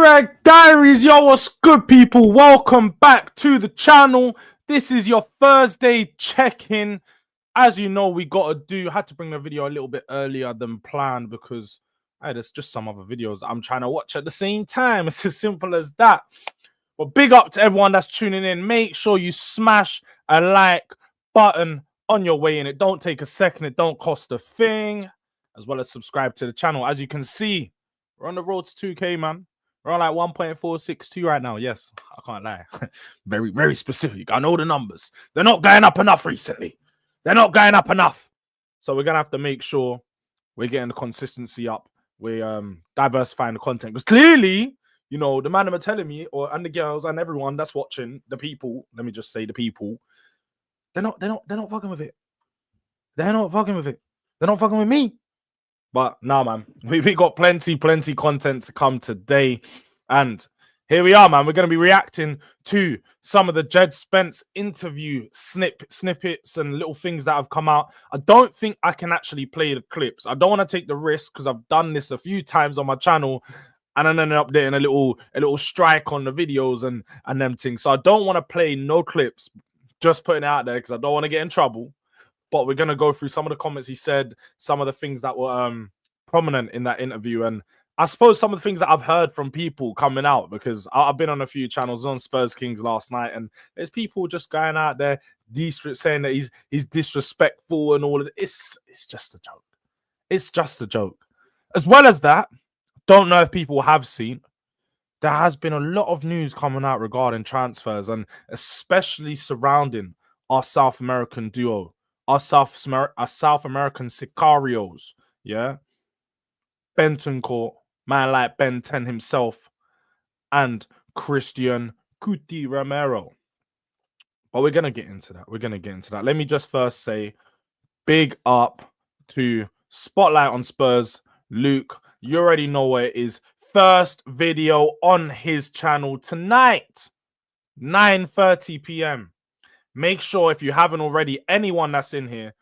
Durag Diaries, yo, what's good, people? Welcome back to the channel. This is your Thursday check-in. As you know, we had to bring the video a little bit earlier than planned because there's just some other videos that I'm trying to watch at the same time. It's as simple as that. But big up to everyone that's tuning in. Make sure you smash a like button on your way in. It don't take a second. It don't cost a thing. As well as subscribe to the channel. As you can see, we're on the road to 2K, man. We're on like 1.462 right now. Yes, I can't lie. Very, very specific. I know the numbers. They're not going up enough recently. They're not going up enough. So we're going to have to make sure we're getting the consistency up. We're diversifying the content. Because clearly, you know, the man are telling me, and the girls and everyone that's watching, the people, let me just say the people, they're not fucking with it. They're not fucking with it. They're not fucking with me. But nah, man, we got plenty content to come today. And here we are, man. We're going to be reacting to some of the Jed Spence interview snippets and little things that have come out. I don't think I can actually play the clips. I don't want to take the risk because I've done this a few times on my channel and then ended up getting a little strike on the videos and them things. So I don't want to play no clips, just putting it out there because I don't want to get in trouble. But we're going to go through some of the comments he said, some of the things that were prominent in that interview. And I suppose some of the things that I've heard from people coming out, because I've been on a few channels on Spurs Kings last night, and there's people just going out there saying that he's disrespectful and all of it. It's just a joke. It's just a joke. As well as that, don't know if people have seen, there has been a lot of news coming out regarding transfers, and especially surrounding our South American duo. Our South American sicarios, yeah? Bentoncourt, man like Ben 10 himself, and Christian Cuti Romero. But we're going to get into that. Let me just first say, big up to Spotlight on Spurs, Luke. You already know where it is. First video on his channel tonight, 9:30 p.m. Make sure if you haven't already, anyone that's in here,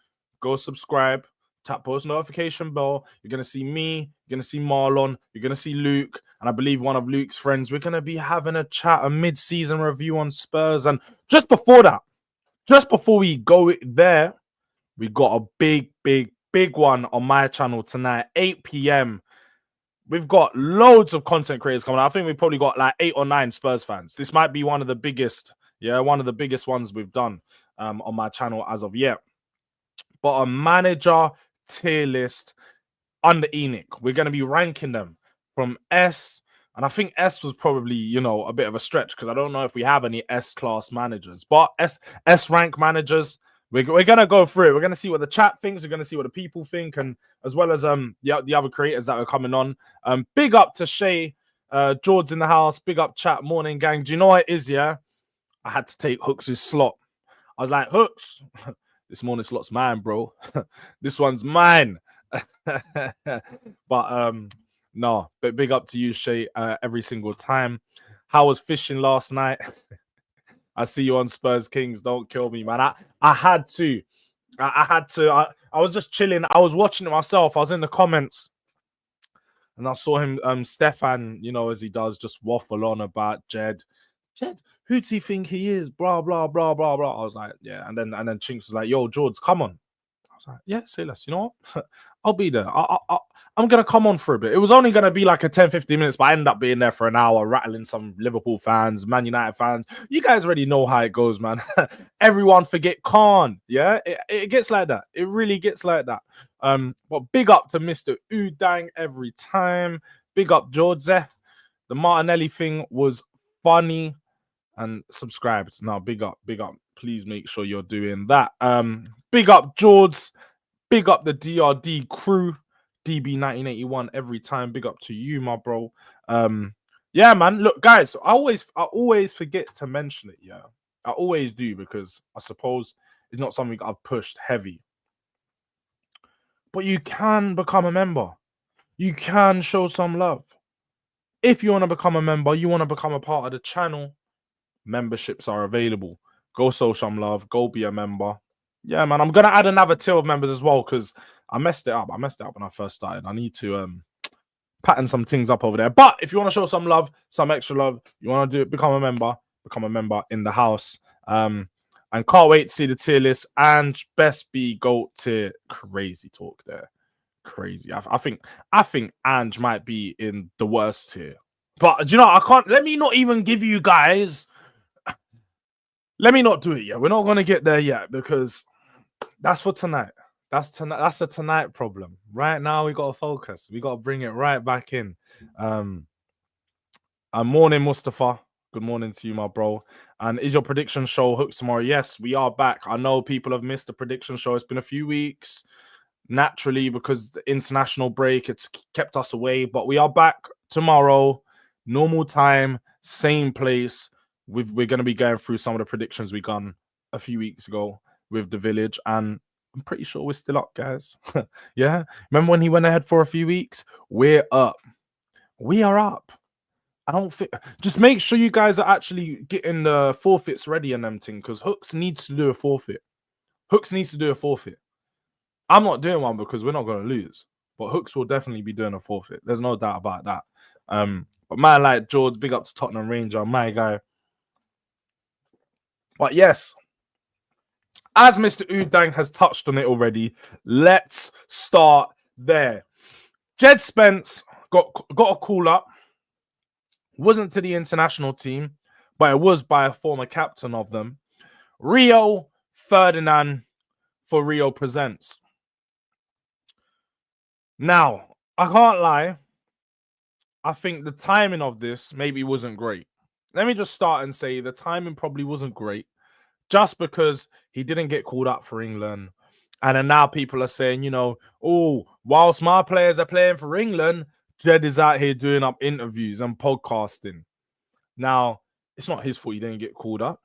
go subscribe, tap post notification bell. You're going to see me, you're going to see Marlon, you're going to see Luke, and I believe one of Luke's friends. We're going to be having a chat, a mid-season review on Spurs. And just before that, just before we go there, we got a big one on my channel tonight, 8 p.m. We've got loads of content creators coming out. I think we've probably got like 8 or 9 Spurs fans. This might be one of the biggest. Yeah, one of the biggest ones we've done on my channel as of yet. But a manager tier list under ENIC. We're going to be ranking them from S. And I think S was probably, you know, a bit of a stretch because I don't know if we have any S-class managers. But S-rank managers, we're going to go through it. We're going to see what the chat thinks. We're going to see what the people think. And as well as the other creators that are coming on. Big up to Shay, Jords in the house. Big up chat, morning gang. Do you know what it is, yeah? I had to take Hooks' slot. I was like, Hooks, this morning slot's mine, bro. This one's mine. But no, but big up to you, Shay, every single time. How was fishing last night? I see you on Spurs Kings. Don't kill me, man. I had to. I had to. I was just chilling. I was watching it myself. I was in the comments. And I saw him, Stefan, you know, as he does, just waffle on about Jed. Jed, who do you think he is? Blah, blah, blah, blah, blah. I was like, yeah. And then Chinks was like, yo, Jords, come on. I was like, yeah, say less. You know what? I'll be there. I'm going to come on for a bit. It was only going to be like a 10, 15 minutes, but I ended up being there for an hour, rattling some Liverpool fans, Man United fans. You guys already know how it goes, man. Everyone forget Khan. Yeah, it gets like that. It really gets like that. But big up to Mr. Udang every time. Big up Jords. The Martinelli thing was funny. And subscribed. Now, big up. Please make sure you're doing that. Big up Jords. Big up the DRD crew. DB1981 every time. Big up to you, my bro. Yeah, man. Look, guys, I always forget to mention it. Yeah, I always do because I suppose it's not something I've pushed heavy. But you can become a member. You can show some love. If you want to become a member, you want to become a part of the channel. Memberships are available. Go show some love. Go be a member. Yeah, man. I'm gonna add another tier of members as well because I messed it up. I messed it up when I first started. I need to patting some things up over there. But if you want to show some love, some extra love, you want to do it, become a member in the house. And can't wait to see the tier list and best be GOAT tier. Crazy talk there. Crazy. I think Ange might be in the worst tier. But you know, I can't. Let me not even give you guys. Let me not do it yet. We're not gonna get there yet because that's for tonight. That's a tonight problem. Right now, we gotta focus. We gotta bring it right back in. Morning, Mustafa. Good morning to you, my bro. And is your prediction show Hooks tomorrow? Yes, we are back. I know people have missed the prediction show. It's been a few weeks, naturally, because the international break, it's kept us away. But we are back tomorrow, normal time, same place. We're going to be going through some of the predictions we done a few weeks ago with the village. And I'm pretty sure we're still up, guys. Yeah? Remember when he went ahead for a few weeks? We're up. We are up. I don't think. Just make sure you guys are actually getting the forfeits ready and them thing, because Hooks needs to do a forfeit. Hooks needs to do a forfeit. I'm not doing one because we're not going to lose, but Hooks will definitely be doing a forfeit. There's no doubt about that. But man, like Jords, big up to Tottenham Ranger, my guy. But yes, as Mr. Udang has touched on it already, let's start there. Jed Spence got a call up. Wasn't to the international team, but it was by a former captain of them. Rio Ferdinand for Rio Presents. Now, I can't lie. I think the timing of this maybe wasn't great. Let me just start and say the timing probably wasn't great just because he didn't get called up for England. And then now people are saying, you know, oh, whilst my players are playing for England, Jed is out here doing up interviews and podcasting. Now, it's not his fault he didn't get called up.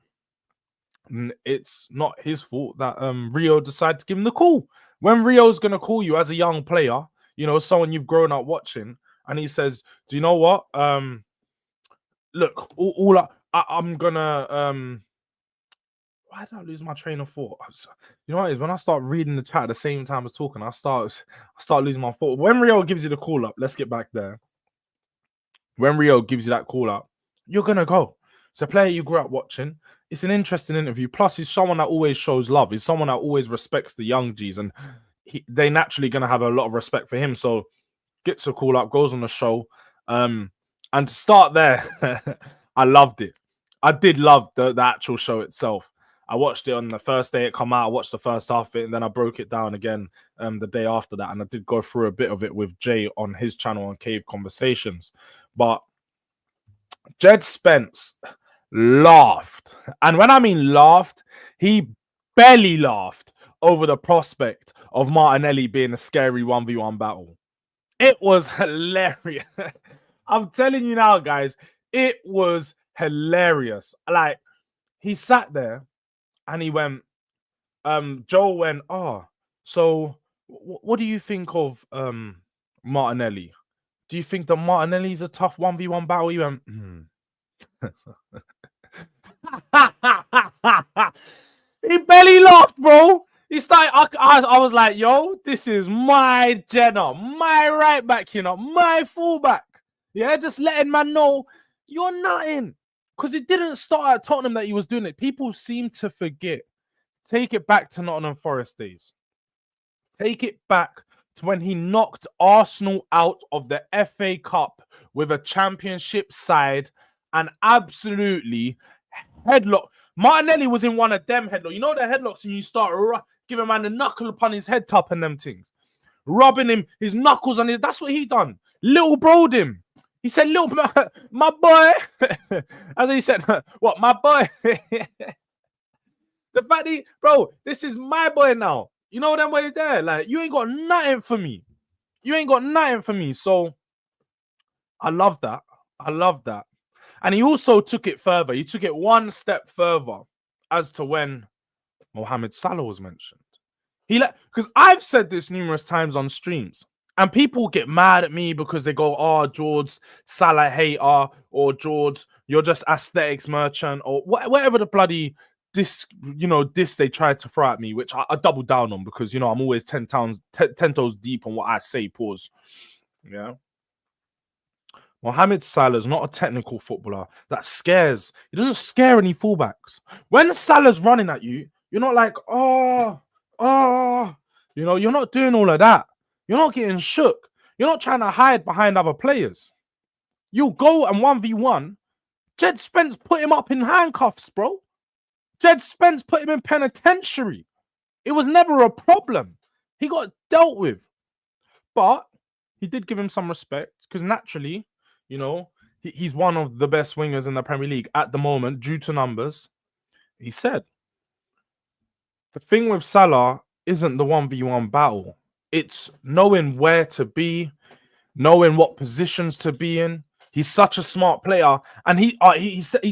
It's not his fault that Rio decided to give him the call. When Rio's going to call you as a young player, you know, someone you've grown up watching, and he says, do you know what? Look, I'm going to... why did I lose my train of thought? You know what it is? When I start reading the chat at the same time as talking, I start losing my thought. When Rio gives you the call up, let's get back there. When Rio gives you that call up, you're going to go. It's a player you grew up watching. It's an interesting interview. Plus, he's someone that always shows love. He's someone that always respects the young G's. And they're naturally going to have a lot of respect for him. So, gets a call up, goes on the show. And to start there, I loved it. I did love the actual show itself. I watched it on the first day it come out. I watched the first half of it, and then I broke it down again the day after that. And I did go through a bit of it with Jay on his channel on Cave Conversations. But Jed Spence laughed. And when I mean laughed, he barely laughed over the prospect of Martinelli being a scary 1v1 battle. It was hilarious. I'm telling you now, guys, it was hilarious. Like, he sat there and he went, Joel went, so what do you think of Martinelli? Do you think that Martinelli's a tough 1v1 battle? He went, He barely laughed, bro. He started, I was like, yo, this is my Jenna, my right back, you know, my fullback. Yeah, just letting man know you're nothing. Because it didn't start at Tottenham that he was doing it. People seem to forget. Take it back to Nottingham Forest days. Take it back to when he knocked Arsenal out of the FA Cup with a championship side and absolutely headlock. Martinelli was in one of them headlocks. You know the headlocks and you start giving man the knuckle upon his head top and them things. Rubbing him, his knuckles on his... That's what he done. Little broed him. He said, little, my boy. As he said, what, my boy? The fact that, bro, this is my boy now. You know them way there. Like, you ain't got nothing for me. You ain't got nothing for me. So, I love that. I love that. And he also took it further. He took it one step further as to when Mohamed Salah was mentioned. Because I've said this numerous times on streams. And people get mad at me because they go, oh, Jords, Salah hater, or Jords, you're just aesthetics merchant, or whatever the bloody this they tried to throw at me, which I double down on because, you know, I'm always 10 toes deep on what I say, pause. Yeah. Mohamed Salah's not a technical footballer that scares. He doesn't scare any fullbacks. When Salah's running at you, you're not like, oh, you're not doing all of that. You're not getting shook. You're not trying to hide behind other players. You'll go and 1v1. Jed Spence put him up in handcuffs, bro. Jed Spence put him in penitentiary. It was never a problem. He got dealt with. But he did give him some respect because naturally, he's one of the best wingers in the Premier League at the moment due to numbers. He said, the thing with Salah isn't the 1v1 battle. It's knowing where to be, knowing what positions to be in. He's such a smart player. And he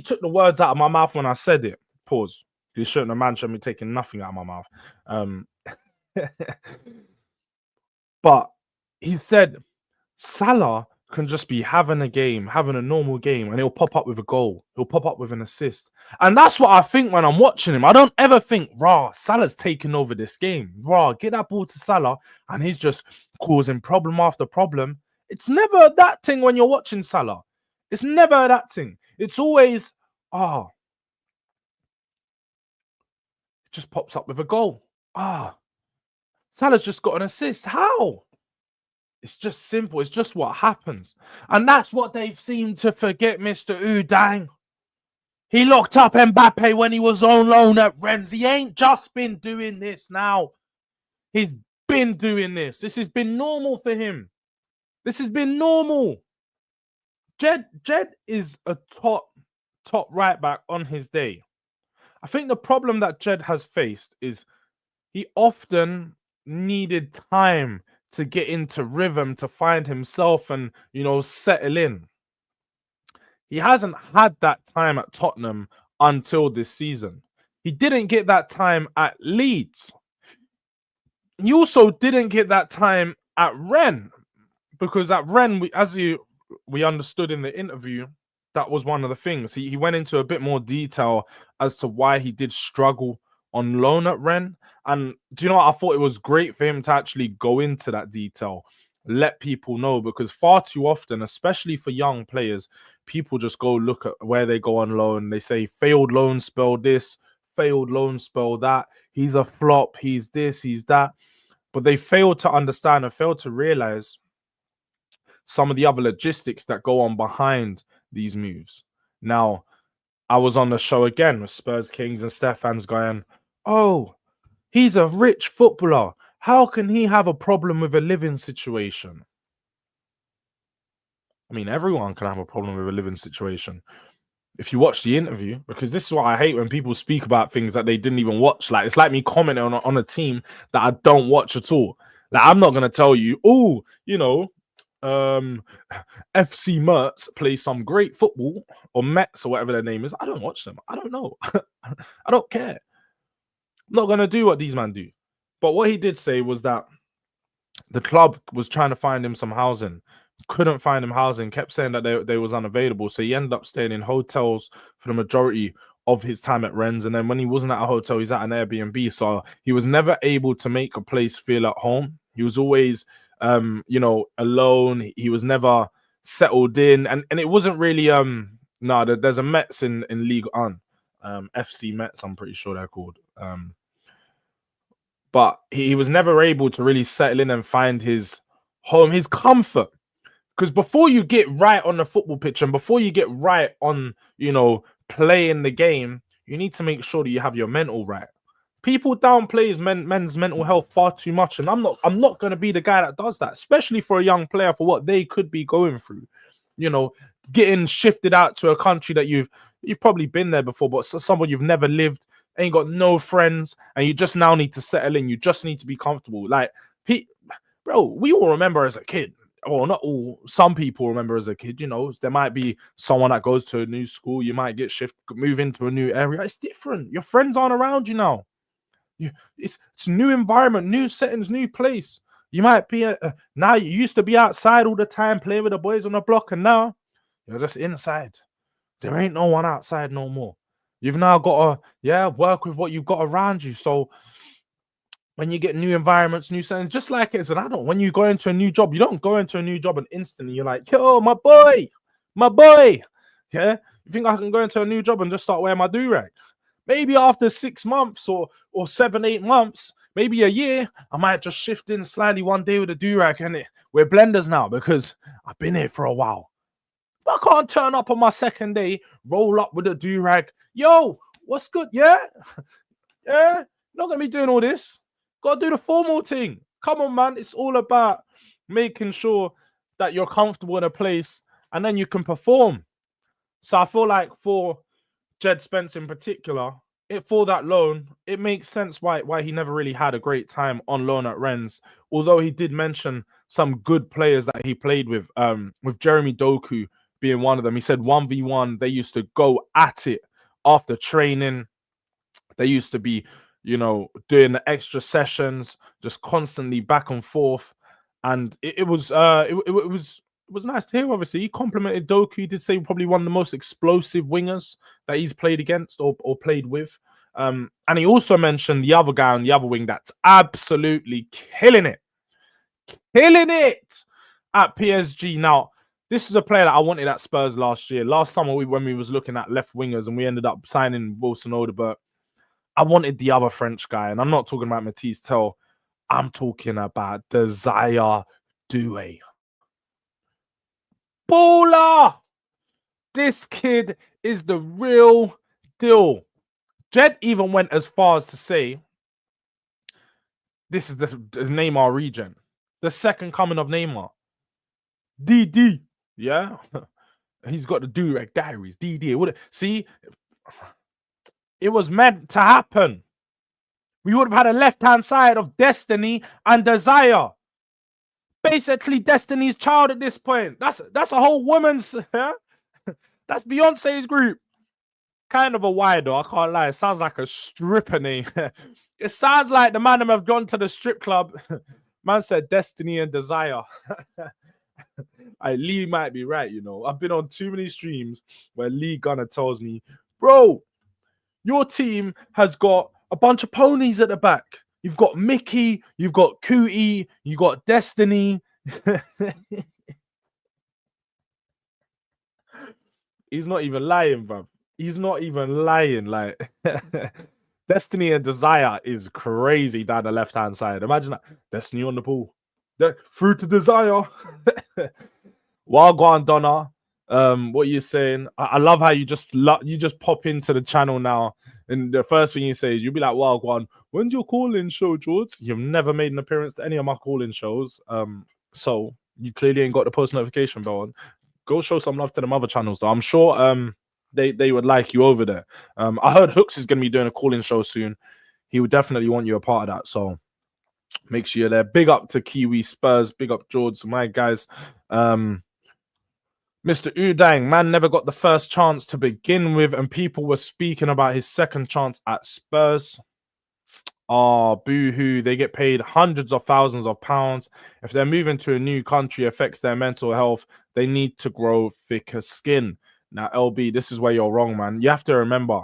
took the words out of my mouth when I said it. Pause. He shouldn't have mentioned me taking nothing out of my mouth. But he said, Salah can just be having a normal game, and he'll pop up with a goal. He'll pop up with an assist. And that's what I think when I'm watching him. I don't ever think, Salah's taking over this game. Get that ball to Salah, and he's just causing problem after problem. It's never that thing when you're watching Salah. It's never that thing. It's always, it just pops up with a goal. Salah's just got an assist. How? It's just simple. It's just what happens. And that's what they've seemed to forget, Mr. Udang. He locked up Mbappe when he was on loan at Rennes. He ain't just been doing this now. He's been doing this. This has been normal for him. This has been normal. Jed is a top right back on his day. I think the problem that Jed has faced is he often needed time to get into rhythm, to find himself and, settle in. He hasn't had that time at Tottenham until this season. He didn't get that time at Leeds. He also didn't get that time at Rennes, because at Rennes, we understood in the interview, that was one of the things. He went into a bit more detail as to why he did struggle on loan at Rennes. And do you know what? I thought it was great for him to actually go into that detail, let people know, because far too often, especially for young players, people just go look at where they go on loan. They say failed loan spell this, failed loan spell that. He's a flop. He's this, he's that. But they fail to understand and fail to realize some of the other logistics that go on behind these moves. Now, I was on the show again with Spurs Kings and Stefan's going, he's a rich footballer. How can he have a problem with a living situation? I mean, everyone can have a problem with a living situation. If you watch the interview, because this is what I hate when people speak about things that they didn't even watch. Like, it's like me commenting on a team that I don't watch at all. Like, I'm not going to tell you, FC Mertz play some great football, or Mets or whatever their name is. I don't watch them. I don't know. I don't care. I'm not going to do what these men do. But what he did say was that the club was trying to find him some housing, couldn't find him housing, kept saying that they was unavailable. So he ended up staying in hotels for the majority of his time at Rennes. And then when he wasn't at a hotel, he's at an Airbnb. So he was never able to make a place feel at home. He was always, alone. He was never settled in. And it wasn't really, there's a Mets in League One, FC Mets, I'm pretty sure they're called. But he was never able to really settle in and find his home, his comfort. Because before you get right on the football pitch and before you get right on, playing the game, you need to make sure that you have your mental right. People downplay men's mental health far too much, and I'm not going to be the guy that does that, especially for a young player, for what they could be going through. Getting shifted out to a country that you've probably been there before, but someone you've never lived, ain't got no friends, and you just now need to settle in. You just need to be comfortable. Like, bro, we all remember as a kid. Well, not all. Some people remember as a kid. There might be someone that goes to a new school. You might get move into a new area. It's different. Your friends aren't around you now. It's a new environment, new settings, new place. You might be now. You used to be outside all the time, playing with the boys on the block, and now you're just inside. There ain't no one outside no more. You've now got to work with what you've got around you. So when you get new environments, new settings, just like as an adult, when you go into a new job, you don't go into a new job and instantly you're like, yo, my boy. Yeah. You think I can go into a new job and just start wearing my do-rag? Maybe after 6 months or 7, 8 months, maybe a year, I might just shift in slightly one day with a do-rag and we're blenders now because I've been here for a while. But I can't turn up on my second day, roll up with a do-rag. Yo, what's good? Yeah? Yeah? Not gonna be doing all this. Gotta do the formal thing. Come on, man. It's all about making sure that you're comfortable in a place and then you can perform. So I feel like for Jed Spence in particular, for that loan, it makes sense why he never really had a great time on loan at Rennes. Although he did mention some good players that he played with Jeremy Doku being one of them. He said 1v1, they used to go at it after training. They used to be, doing the extra sessions, just constantly back and forth. And it was nice to hear. Obviously, he complimented Doku. He did say probably one of the most explosive wingers that he's played against or played with. And he also mentioned the other guy on the other wing that's absolutely killing it at PSG. Now, this was a player that I wanted at Spurs last year. Last summer, when we was looking at left wingers and we ended up signing Wilson Odobert, I wanted the other French guy, and I'm not talking about Matisse Tel. I'm talking about Desire Doué. Baller! This kid is the real deal. Jed even went as far as to say, this is the Neymar regen. The second coming of Neymar. DD. Yeah? He's got the Durag Diaries. DD. See? It was meant to happen. We would have had a left-hand side of Destiny and Desire. Basically, Destiny's Child at this point. That's a whole woman's. Yeah? That's Beyonce's group. Kind of a why though. I can't lie. It sounds like a stripper name. It sounds like the man have gone to the strip club. Man said Destiny and Desire. Lee might be right. I've been on too many streams where Lee Gunner tells me, bro, your team has got a bunch of ponies at the back. You've got Mickey, you've got Cootie, you got Destiny. He's not even lying, bro. He's not even lying. Like, Destiny and Desire is crazy down the left-hand side. Imagine that. Destiny on the ball. Through to Desire. Wagwan Donna. What are you saying? I love how you just pop into the channel now, and the first thing you say is you'll be like, Wagwan, when's your call-in show, Jords? You've never made an appearance to any of my call-in shows. So you clearly ain't got the post notification bell on. Go show some love to them other channels, though. I'm sure they would like you over there. I heard Hooks is going to be doing a call-in show soon. He would definitely want you a part of that. So make sure you're there. Big up to Kiwi Spurs. Big up Jords, my guys. Mr. Udang, man, never got the first chance to begin with, and people were speaking about his second chance at Spurs. Oh, boo-hoo. They get paid hundreds of thousands of pounds. If they're moving to a new country, affects their mental health, they need to grow thicker skin. Now, LB, this is where you're wrong, man. You have to remember,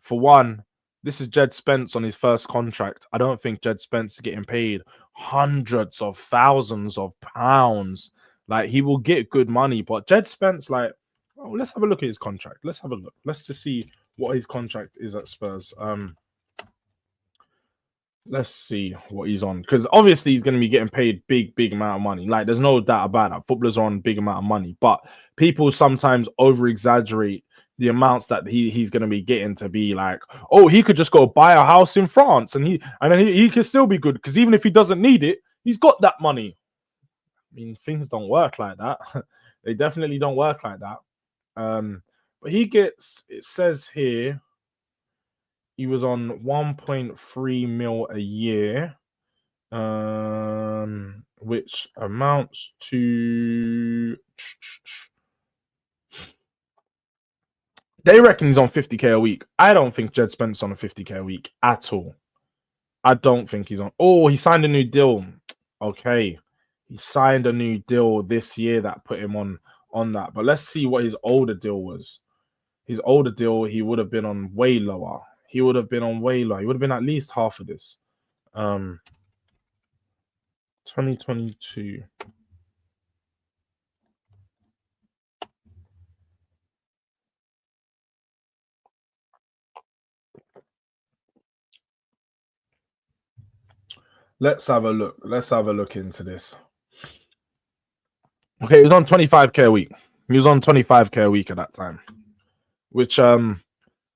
for one, this is Jed Spence on his first contract. I don't think Jed Spence is getting paid hundreds of thousands of pounds. Like, he will get good money, but Jed Spence, like, oh, let's have a look at his contract. Let's have a look. Let's just see what his contract is at Spurs. Let's see what he's on, because obviously he's going to be getting paid big amount of money. Like, there's no doubt about that. Footballers are on big amount of money, but people sometimes over exaggerate the amounts that he's going to be getting to be like, oh, he could just go buy a house in France and then he could still be good, because even if he doesn't need it, he's got that money. I mean, things don't work like that. They definitely don't work like that. But he gets, it says here, he was on 1.3 mil a year, which amounts to... They reckon he's on 50k a week. I don't think Jed Spence on a 50k a week at all. I don't think he's on... Oh, he signed a new deal. Okay. He signed a new deal this year that put him on that. But let's see what his older deal was. His older deal, he would have been on way lower. He would have been on way lower. He would have been at least half of this. 2022. Let's have a look. Let's have a look into this. Okay, he was on 25k a week. He was on 25k a week at that time, which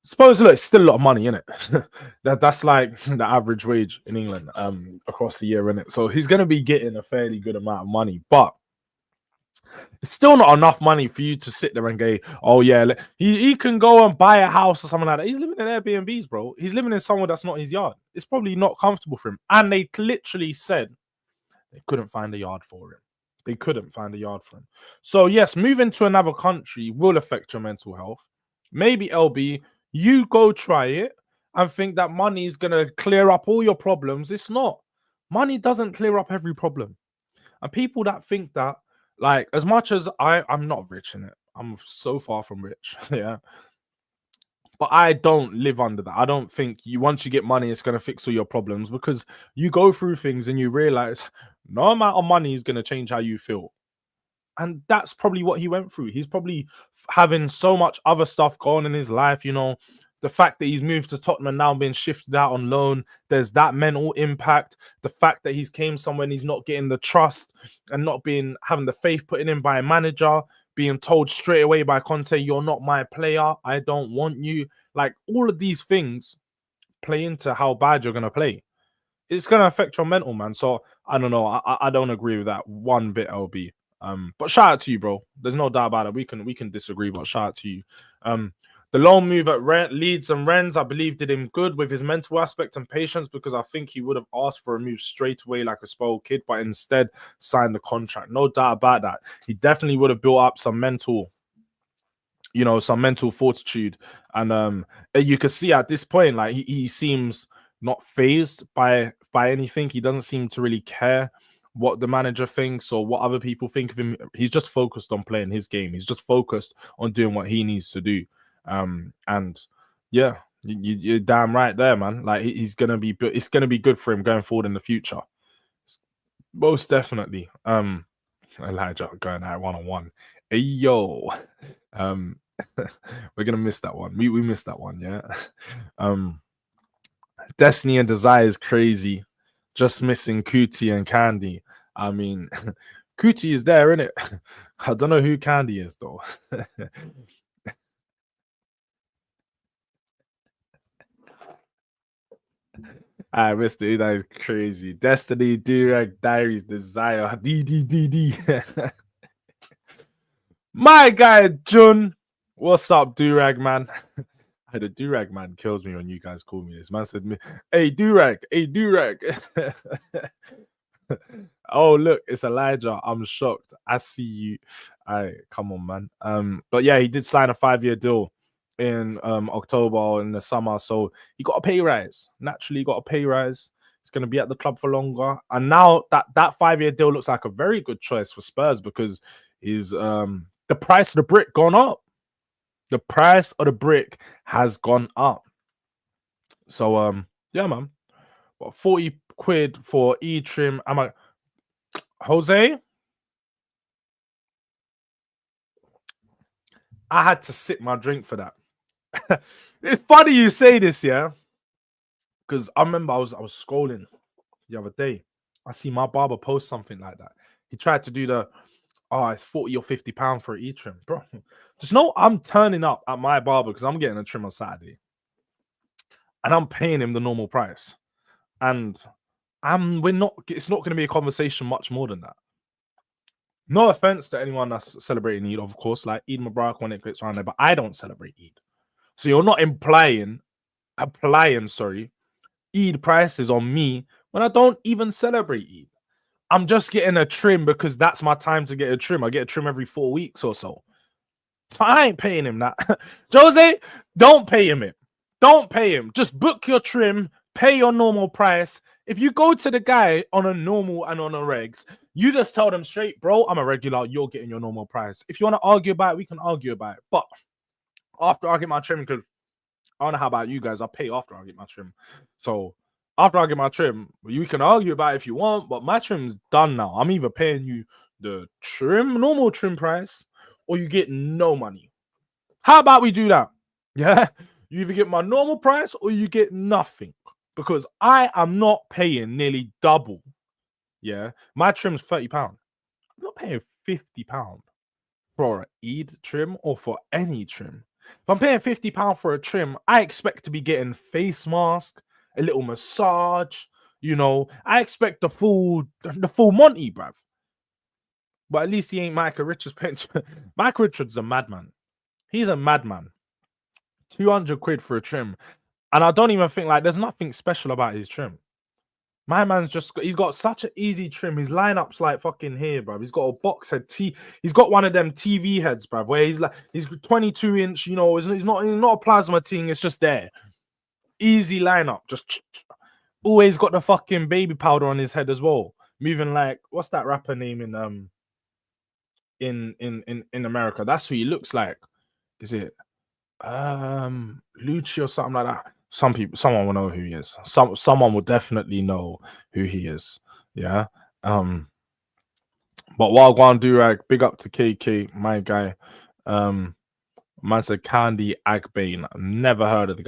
suppose look, it's still a lot of money, isn't it? That's like the average wage in England across the year, isn't it? So he's gonna be getting a fairly good amount of money, but it's still not enough money for you to sit there and go, oh yeah, he can go and buy a house or something like that. He's living in Airbnbs, bro. He's living in somewhere that's not his yard. It's probably not comfortable for him. And they literally said they couldn't find a yard for him. They couldn't find a yard for him. So yes, moving to another country will affect your mental health. Maybe LB, you go try it and think that money is gonna clear up all your problems. It's not. Money doesn't clear up every problem. And people that think that, like, as much as I'm not rich in it, I'm so far from rich, yeah. But I don't live under that. I don't think once you get money, it's gonna fix all your problems, because you go through things and you realize no amount of money is gonna change how you feel. And that's probably what he went through. He's probably having so much other stuff going in his life, you know. The fact that he's moved to Tottenham and now being shifted out on loan, there's that mental impact. The fact that he's came somewhere and he's not getting the trust and not being having the faith put in him by a manager, being told straight away by Conte, you're not my player, I don't want you. Like, all of these things play into how bad you're gonna play. It's gonna affect your mental, man. So I don't know. I don't agree with that one bit, LB. But shout out to you, bro. There's no doubt about it. We can disagree, but shout out to you. The loan move at Leeds and Rennes, I believe, did him good with his mental aspect and patience, because I think he would have asked for a move straight away like a spoiled kid, but instead signed the contract. No doubt about that. He definitely would have built up some mental, you know, some mental fortitude. And you can see at this point, like, he seems not phased by anything. He doesn't seem to really care what the manager thinks or what other people think of him. He's just focused on playing his game. He's just focused on doing what he needs to do. And yeah, you're damn right there, man. Like, he's gonna be, it's gonna be good for him going forward in the future, most definitely. Elijah going out one-on-one. Hey yo, we're gonna miss that one. We missed that one, yeah. Destiny and Desire is crazy. Just missing Cootie and Candy. I mean, Cootie is there, isn't it? I don't know who Candy is though. I missed it. That is crazy. Destiny, Durag Diaries, Desire, D. My guy, Jun. What's up, Durag, man? The Durag man kills me when you guys call me this. Man said, hey, Durag, hey, Durag. Oh, look, it's Elijah. I'm shocked. I see you. All right, come on, man. But yeah, he did sign a 5-year deal in October in the summer. So he got a pay rise. Naturally, he got a pay rise. He's going to be at the club for longer. And now that 5-year deal looks like a very good choice for Spurs, because his the price of the brick gone up. The price of the brick has gone up. So yeah, man. What, 40 quid for E-Trim? Am I Jose? I had to sip my drink for that. It's funny you say this, yeah. Because I remember I was scrolling the other day. I see my barber post something like that. He tried to do the it's 40 or 50 pounds for an E-Trim. Bro, just know I'm turning up at my barber because I'm getting a trim on Saturday. And I'm paying him the normal price. And it's not going to be a conversation much more than that. No offense to anyone that's celebrating Eid, of course, like Eid Mubarak when it gets around there, but I don't celebrate Eid. So you're not applying, Eid prices on me when I don't even celebrate Eid. I'm just getting a trim because that's my time to get a trim. I get a trim every 4 weeks or so. So I ain't paying him that. Jose, don't pay him it. Don't pay him. Just book your trim, pay your normal price. If you go to the guy on a normal and on a regs, you just tell them straight, bro, I'm a regular, you're getting your normal price. If you want to argue about it, we can argue about it. But after I get my trim, because I don't know how about you guys, I pay after I get my trim. So After I get my trim, you can argue about it if you want, but my trim's done now. I'm either paying you the normal trim price, or you get no money. How about we do that? Yeah, you either get my normal price or you get nothing, because I am not paying nearly double. Yeah, my trim's £30. I'm not paying £50 for an Eid trim or for any trim. If I'm paying £50 for a trim, I expect to be getting face mask, a little massage. You know, I expect the full Monty, bruv. But at least he ain't Micah Richards. Micah Richards is a madman. He's a madman. 200 quid for a trim. And I don't even think, like, there's nothing special about his trim. My man's he's got such an easy trim. His lineup's like fucking here, bro. He's got a box head he's got one of them TV heads, bro, where he's 22-inch, you know, it's not a plasma thing, it's just there. Easy lineup. Just always got the fucking baby powder on his head as well. Moving like, what's that rapper name in America? That's who he looks like. Is it Lucci or something like that? Someone will know who he is. Someone will definitely know who he is. Yeah. But Wagwan Durag, big up to KK, my guy. Man said Candy Agbane. Never heard of the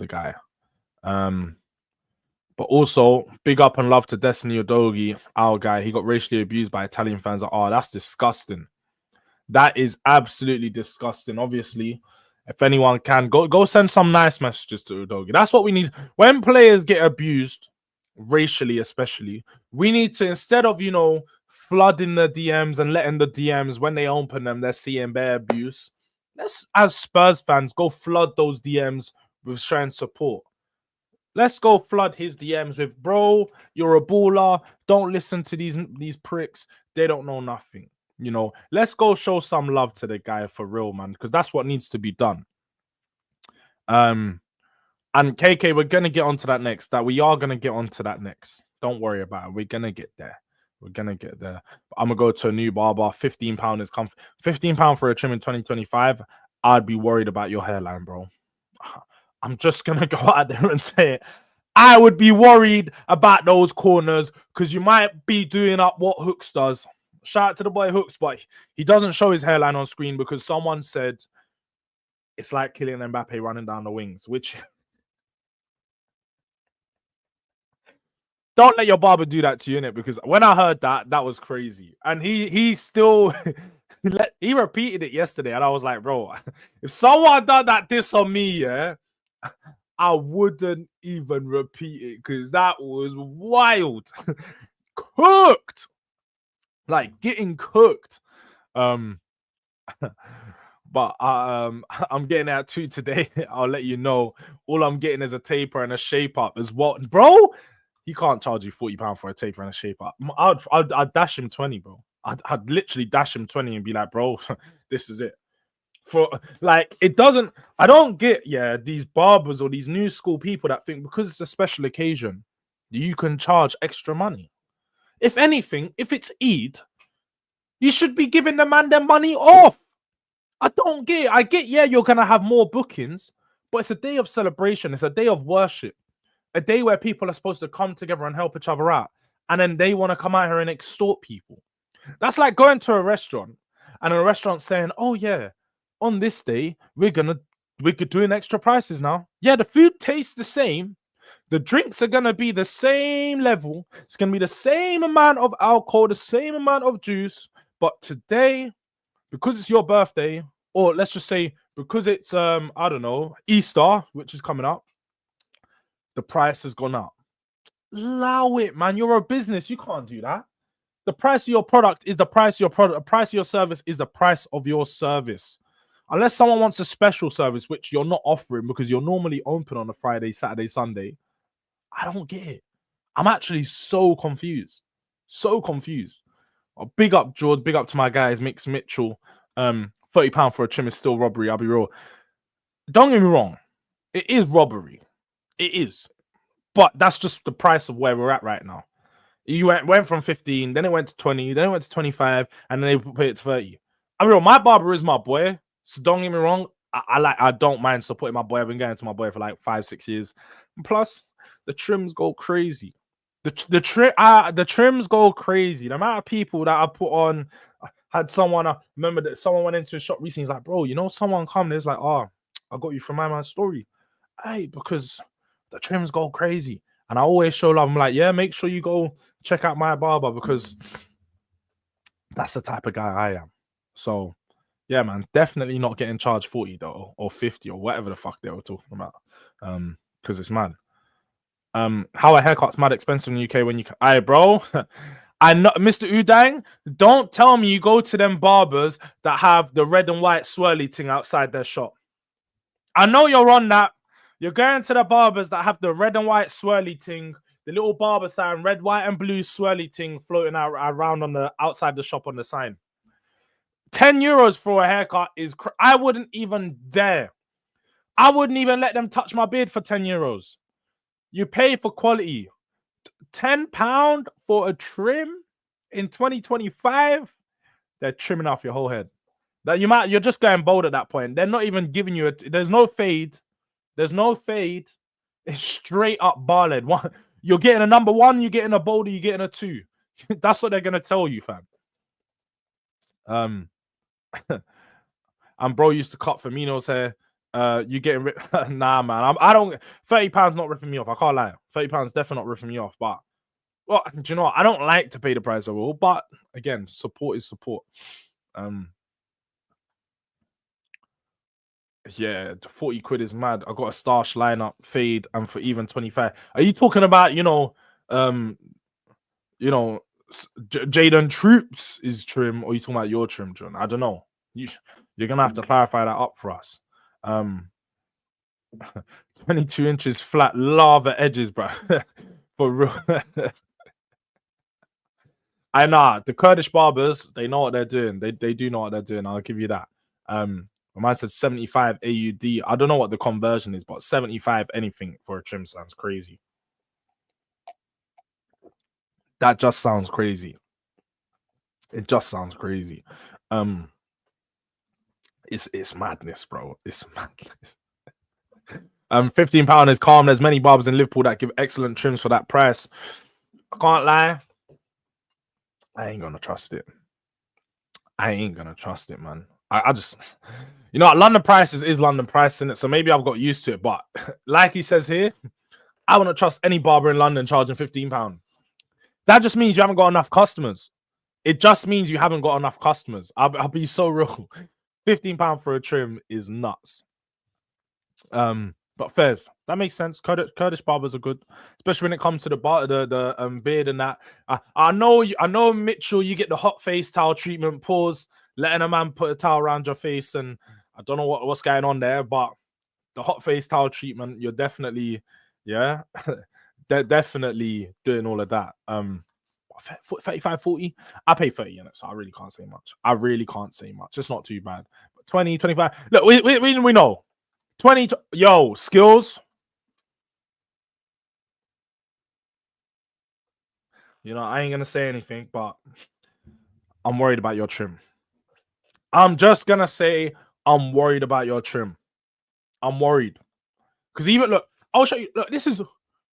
guy. But also big up and love to Destiny Udogi, our guy. He got racially abused by Italian fans. Oh, that's disgusting. That is absolutely disgusting. Obviously, if anyone can go send some nice messages to Udogi. That's what we need. When players get abused, racially especially, we need to, instead of, you know, flooding the DMs and letting the DMs, when they open them, they're seeing bare abuse. Let's, as Spurs fans, go flood those DMs with showing support. Let's go flood his DMs with, bro, you're a baller. Don't listen to these pricks. They don't know nothing. You know, let's go show some love to the guy for real, man, because that's what needs to be done. And KK, we're gonna get onto that next. We are gonna get onto that next. Don't worry about it. We're gonna get there. But I'm gonna go to a new barber. £15 is £15 for a trim in 2025. I'd be worried about your hairline, bro. I'm just gonna go out there and say it. I would be worried about those corners, because you might be doing up what Hooks does. Shout out to the boy Hooks, but he doesn't show his hairline on screen because someone said it's like Kylian Mbappe running down the wings, which don't let your barber do that to you, innit? Because when I heard that was crazy. And he still he repeated it yesterday, and I was like, bro, if someone done that diss on me, yeah, I wouldn't even repeat it, because that was wild. Cooked. Like getting cooked. But I'm getting out 2 today. I'll let you know. All I'm getting is a taper and a shape up. Is what, bro? He can't charge you £40 for a taper and a shape up. I'd dash him 20, bro. I'd literally dash him 20 and be like, bro, this is it. For like, it doesn't. I don't get these barbers or these new school people that think because it's a special occasion, you can charge extra money. If anything, if it's Eid, you should be giving the man their money off. I don't get it. I get, you're going to have more bookings, but it's a day of celebration. It's a day of worship. A day where people are supposed to come together and help each other out. And then they want to come out here and extort people. That's like going to a restaurant and a restaurant saying, oh, yeah, on this day, we're doing extra prices now. Yeah, the food tastes the same. The drinks are going to be the same level. It's going to be the same amount of alcohol, the same amount of juice. But today, because it's your birthday, or let's just say because it's, I don't know, Easter, which is coming up, the price has gone up. Allow it, man. You're a business. You can't do that. The price of your product is the price of your product. The price of your service is the price of your service. Unless someone wants a special service, which you're not offering because you're normally open on a Friday, Saturday, Sunday. I don't get it. I'm actually so confused. So confused. Oh, big up, Jords. Big up to my guys, Mix Mitchell. £30 for a trim is still robbery. I'll be real. Don't get me wrong. It is robbery. It is. But that's just the price of where we're at right now. You went from 15, then it went to 20, then it went to 25, and then they put it to 30. I mean, my barber is my boy, so don't get me wrong. I don't mind supporting my boy. I've been going to my boy for like 5-6 years. And plus, the trims go crazy. The trims go crazy. The amount of people that I put on. I had someone. I remember that someone went into a shop recently. He's like, bro, you know, someone come. There's like, oh, I got you from my man's story. Hey, because the trims go crazy. And I always show love. I'm like, yeah, make sure you go check out my barber because that's the type of guy I am. So, yeah, man, definitely not getting charged 40 though, or 50 or whatever the fuck they were talking about. Because it's mad. How a haircut's mad expensive in the UK when you aye, bro. I know, Mr. Udang, don't tell me you go to them barbers that have the red and white swirly thing outside their shop. I know you're on that. You're going to the barbers that have the red and white swirly thing, the little barber sign, red, white, and blue swirly thing floating out around on the outside the shop on the sign. 10 euros for a haircut is I wouldn't even dare. I wouldn't even let them touch my beard for 10 euros. You pay for quality. £10 for a trim in 2025, they're trimming off your whole head. That you're just going bald at that point. They're not even giving you there's no fade. There's no fade. It's straight up bar lead. You're getting a number 1, you're getting a boulder, you're getting a 2. That's what they're gonna tell you, fam. And bro used to cut Firmino's hair. You getting nah, man. I don't. £30 not ripping me off. I can't lie. £30 definitely not ripping me off. But well, do you know what? I don't like to pay the price of all. But again, support is support. Yeah, 40 quid is mad. I got a starch lineup, fade, and for even 25. Are you talking about Jaden Troops is trim, or are you talking about your trim, John? I don't know. You're gonna have to clarify that up for us. 22 inches flat lava edges, bro. For real. I know the Kurdish barbers, they know what they're doing. They do know what they're doing. I'll give you that. My man said 75 AUD. I don't know what the conversion is, but 75 anything for a trim sounds crazy. That just sounds crazy. It just sounds crazy. It's madness, bro. It's madness. £15 is calm. There's many barbers in Liverpool that give excellent trims for that price. I can't lie. I ain't gonna trust it. I ain't gonna trust it, man. I just, London prices is London price, in it. So maybe I've got used to it. But like he says here, I wouldn't trust any barber in London charging £15. That just means you haven't got enough customers. It just means you haven't got enough customers. I'll be so real. £15 for a trim is nuts. But fairs, that makes sense. Kurdish barbers are good, especially when it comes to the beard and that. I know Mitchell, you get the hot face towel treatment. Pause, letting a man put a towel around your face, and I don't know what's going on there, but the hot face towel treatment, you're definitely, yeah, they're definitely doing all of that. 35, 40, I pay 30 in it, so I really can't say much. It's not too bad. But 20, 25. Look, we know. 20, yo, skills. I ain't gonna say anything, but I'm worried about your trim. I'm just gonna say I'm worried about your trim. I'm worried. Because even, look, I'll show you. Look, this is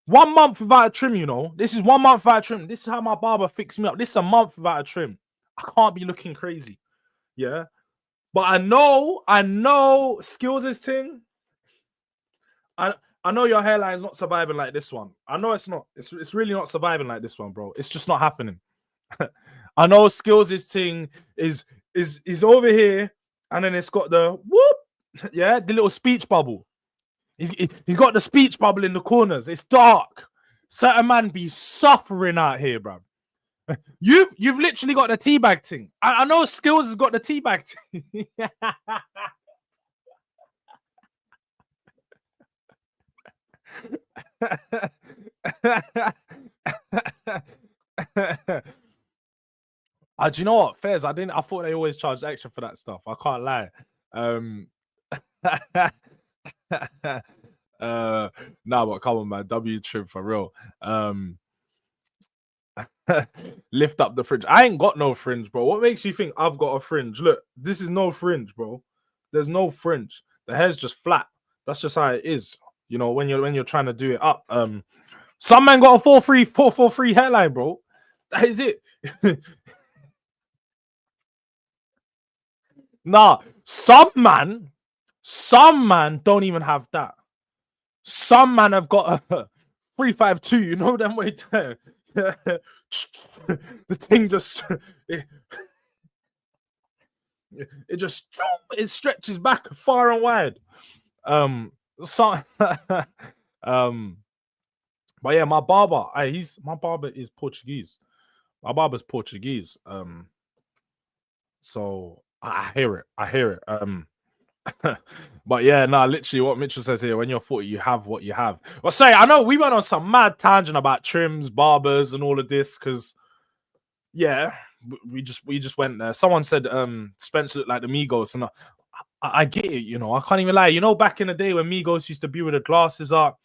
1 month without a trim, This is 1 month without a trim. This is how my barber fixed me up. This is a month without a trim. I can't be looking crazy. Yeah. But I know skills is thing. I know your hairline is not surviving like this one. I know it's not. It's really not surviving like this one, bro. It's just not happening. I know skills is thing is over here, and then it's got the whoop, yeah, the little speech bubble. He's got the speech bubble in the corners. It's dark. Certain man be suffering out here, bro. You've literally got the teabag thing. I know skills has got the teabag thing. Do you know what? Fairs, I thought they always charged extra for that stuff. I can't lie. Nah, but come on, man. W trim for real. Lift up the fringe. I ain't got no fringe, bro. What makes you think I've got a fringe? Look, this is no fringe, bro. There's no fringe. The hair's just flat. That's just how it is. You know, when you're trying to do it up. Some man got a 4-3 hairline, bro. That is it. Nah, some man don't even have that. Some man have got a 3-5-2. You know them way there. The thing just it just it stretches back far and wide. So but yeah, my barber is Portuguese. My barber's Portuguese. So I hear it. But yeah, literally what Mitchell says here, when you're 40, you have what you have. Well, say, I know we went on some mad tangent about trims, barbers, and all of this, because yeah, we just went there. Someone said Spence looked like the Migos, and I get it, you know. I can't even lie. You know, back in the day when Migos used to be with the glasses up,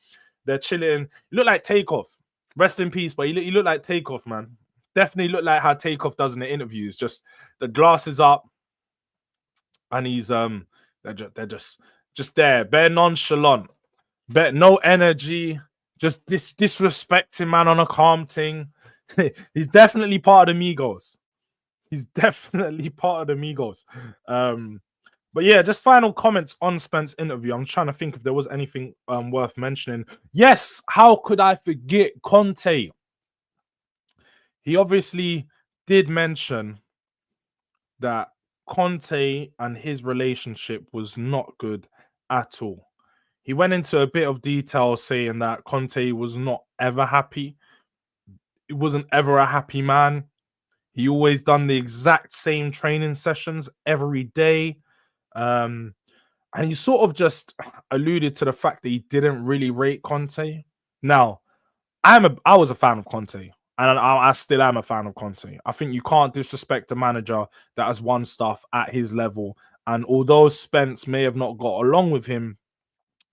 they're chilling. You look like Takeoff. Rest in peace, but you look like Takeoff, man. Definitely look like how Takeoff does in the interviews. Just the glasses up, and he's they're just there, bare nonchalant, bare no energy, just disrespecting man on a calm thing. He's definitely part of the Migos. He's definitely part of the Migos. But yeah, just final comments on Spence's interview. I'm trying to think if there was anything worth mentioning. Yes, how could I forget Conte? He obviously did mention that Conte and his relationship was not good at all. He went into a bit of detail saying that Conte was not ever happy. He wasn't ever a happy man. He always done the exact same training sessions every day. And he sort of just alluded to the fact that he didn't really rate Conte. Now, I was a fan of Conte, and I still am a fan of Conte. I think you can't disrespect a manager that has won stuff at his level. And although Spence may have not got along with him,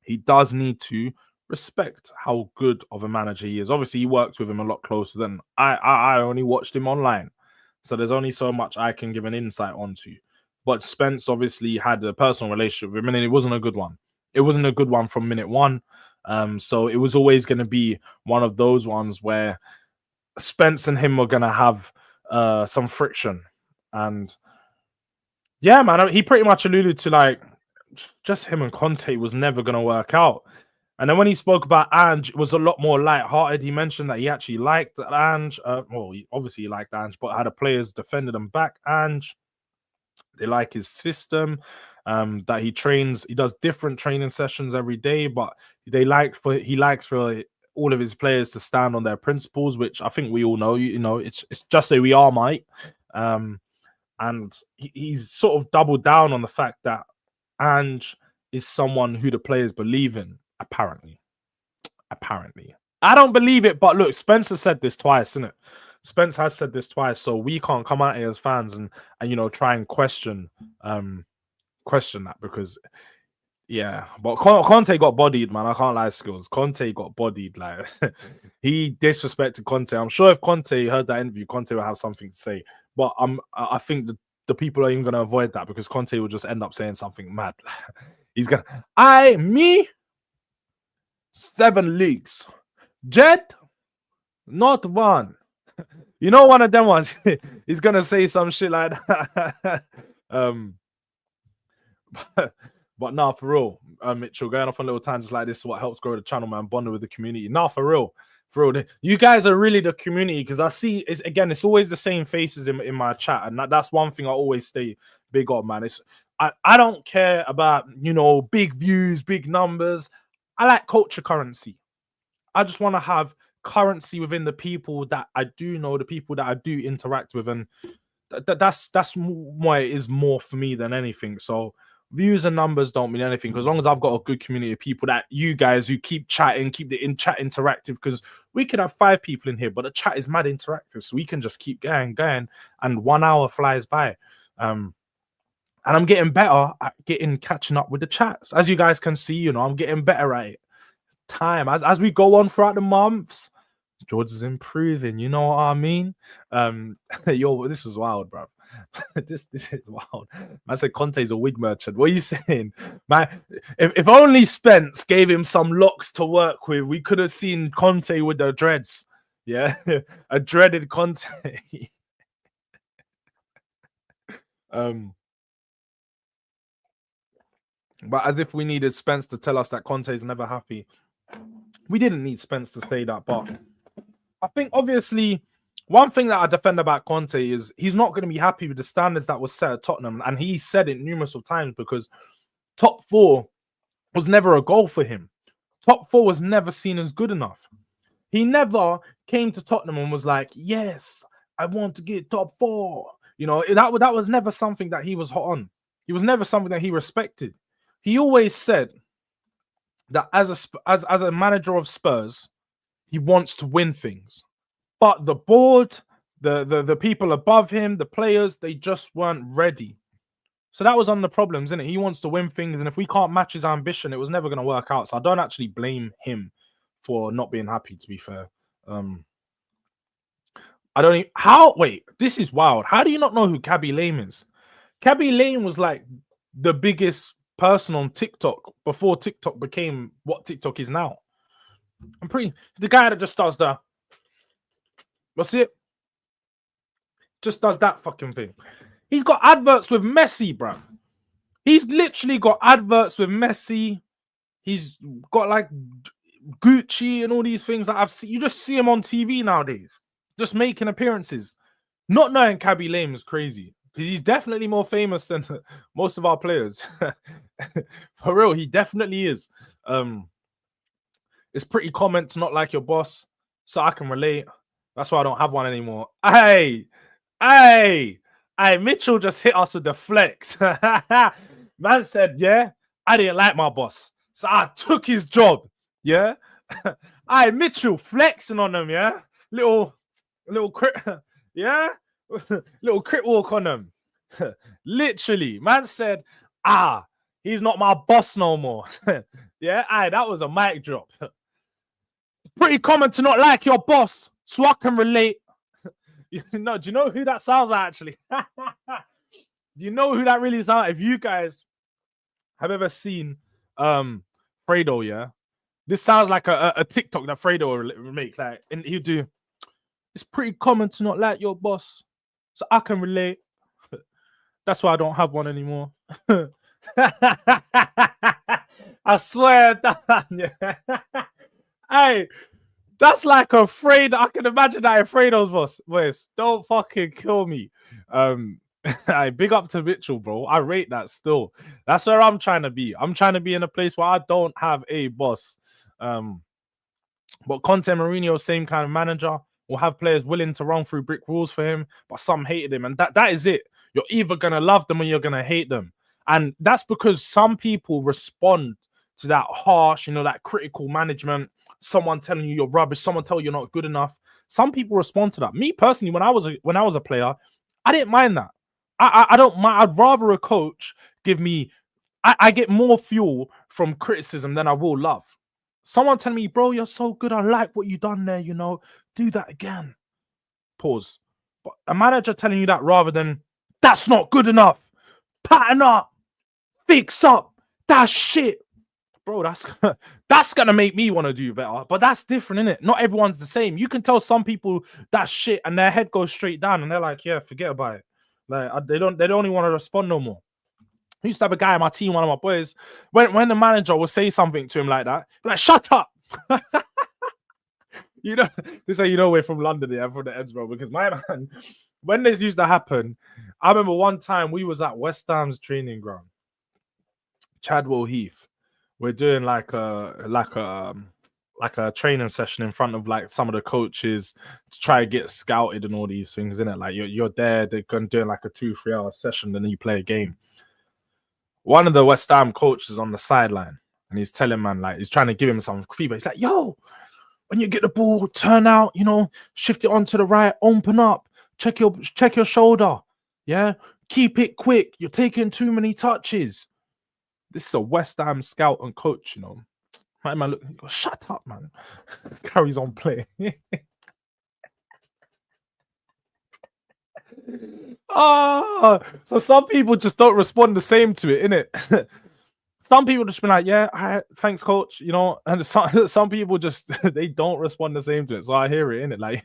he does need to respect how good of a manager he is. Obviously, he worked with him a lot closer than I only watched him online. So there's only so much I can give an insight onto. But Spence obviously had a personal relationship with him, and it wasn't a good one. It wasn't a good one from minute one. So it was always going to be one of those ones where Spence and him were going to have some friction. And yeah, man, he pretty much alluded to like just him and Conte was never going to work out. And then when he spoke about Ange, it was a lot more light-hearted. He mentioned that he actually liked Ange. Obviously he liked Ange, but had the players defended him back. Ange, they like his system, that he trains. He does different training sessions every day, but he likes for all of his players to stand on their principles, which I think we all know. You know, it's just so we are, mate. And he's sort of doubled down on the fact that Ange is someone who the players believe in. Apparently. I don't believe it, but look, Spencer said this twice, isn't it? Spence has said this twice, so we can't come out here as fans and you know try and question that, because yeah, but Conte got bodied, man. I can't lie, skills. Conte got bodied, like he disrespected Conte. I'm sure if Conte heard that interview, Conte will have something to say. But I think the people are even going to avoid that, because Conte will just end up saying something mad. He's gonna me 7 leagues. Jet, not one. You know, one of them ones. He's gonna say some shit like that. But nah, for real, Mitchell, going off on little tangents like this is what helps grow the channel, man. Bonding with the community. Nah, for real. You guys are really the community, because I see it's always the same faces in my chat, and that's one thing I always stay big on, man. I don't care about, you know, big views, big numbers. I like culture currency. I just want to have currency within the people that I do know, the people that I do interact with, and that's why it is more for me than anything. So views and numbers don't mean anything, because as long as I've got a good community of people, that you guys who keep chatting, keep the chat interactive, because we could have 5 people in here, but the chat is mad interactive, so we can just keep going, and 1 hour flies by. And I'm getting better at catching up with the chats. As you guys can see, you know, I'm getting better at it. Time as we go on throughout the months, Jords is improving. You know what I mean? Yo, this was wild, bro. this is wild. Man said Conte's a wig merchant. What are you saying, man? If only Spence gave him some locks to work with, we could have seen Conte with the dreads. Yeah, a dreaded Conte. But as if we needed Spence to tell us that Conte is never happy. We didn't need Spence to say that, but I think obviously one thing that I defend about Conte is he's not going to be happy with the standards that was set at Tottenham, and he said it numerous of times because top four was never a goal for him. Top four was never seen as good enough. He never came to Tottenham and was like, "Yes, I want to get top four." You know, that was never something that he was hot on. It was never something that he respected. He always said that as a manager of Spurs, he wants to win things. But the board, the people above him, the players, they just weren't ready. So that was one of the problems, isn't it? He wants to win things, and if we can't match his ambition, it was never going to work out. So I don't actually blame him for not being happy, to be fair. I don't even... Wait, this is wild. How do you not know who Cabby Lame is? Cabby Lame was like the biggest person on TikTok before TikTok became what TikTok is now. The guy that just does the... What's it? Just does that fucking thing. He's got adverts with Messi, bruv. He's literally got adverts with Messi. He's got like Gucci and all these things that I've seen. You just see him on TV nowadays, just making appearances. Not knowing Cabby Lame is crazy because he's definitely more famous than most of our players. For real, he definitely is. It's pretty common to not like your boss, so I can relate. That's why I don't have one anymore. Hey, Mitchell just hit us with the flex. Man said, yeah, I didn't like my boss, so I took his job. Yeah. Mitchell flexing on them, yeah. Little crit, yeah. Little crit walk on them. Literally, man said, he's not my boss no more. Yeah, that was a mic drop. It's pretty common to not like your boss, so I can relate. No, do you know who that sounds like, actually? Do you know who that really sounds like? If you guys have ever seen Fredo, yeah? This sounds like a TikTok that Fredo will make. Like, and he'll do, it's pretty common to not like your boss, so I can relate. That's why I don't have one anymore. I swear that, yeah. Hey, that's like a Fredo. I can imagine that in Fredo's voice. Don't fucking kill me. Big up to Mitchell, bro. I rate that still. That's where I'm trying to be. I'm trying to be in a place where I don't have a boss. But Conte Mourinho, same kind of manager, will have players willing to run through brick walls for him, but some hated him. And that is it. You're either going to love them or you're going to hate them. And that's because some people respond to that harsh, that critical management, someone telling you you're rubbish, someone telling you you're not good enough. Some people respond to that. Me personally, when I was a player, I didn't mind that. I don't mind. I'd rather a coach give me... I get more fuel from criticism than I will love. Someone telling me, bro, you're so good. I like what you done there, do that again. Pause. But a manager telling you that rather than, that's not good enough. Pattern up. Fix up. That's shit. Bro, that's gonna make me want to do better. But that's different, innit? Not everyone's the same. You can tell some people that's shit and their head goes straight down and they're like, yeah, forget about it. Like they don't even want to respond no more. I used to have a guy on my team, one of my boys, when the manager would say something to him like that, like, shut up. This is how we're from London, yeah, from the ends, bro. Because my man, when this used to happen, I remember one time we was at West Ham's training ground, Chadwell Heath. We're doing like a training session in front of like some of the coaches to try to get scouted and all these things, innit? Like you're there, they're going to do like a 2-3 hour session, then you play a game. One of the West Ham coaches on the sideline, and he's telling man, like, he's trying to give him some feedback. He's like, yo, when you get the ball, turn out, shift it onto the right, open up, check your shoulder. Yeah, keep it quick. You're taking too many touches. This is a West Ham scout and coach, My man, look, shut up, man. Carries on playing. So some people just don't respond the same to it, innit? Some people just be like, yeah, all right, thanks, coach, you know, and some people just they don't respond the same to it. So I hear it, innit? Like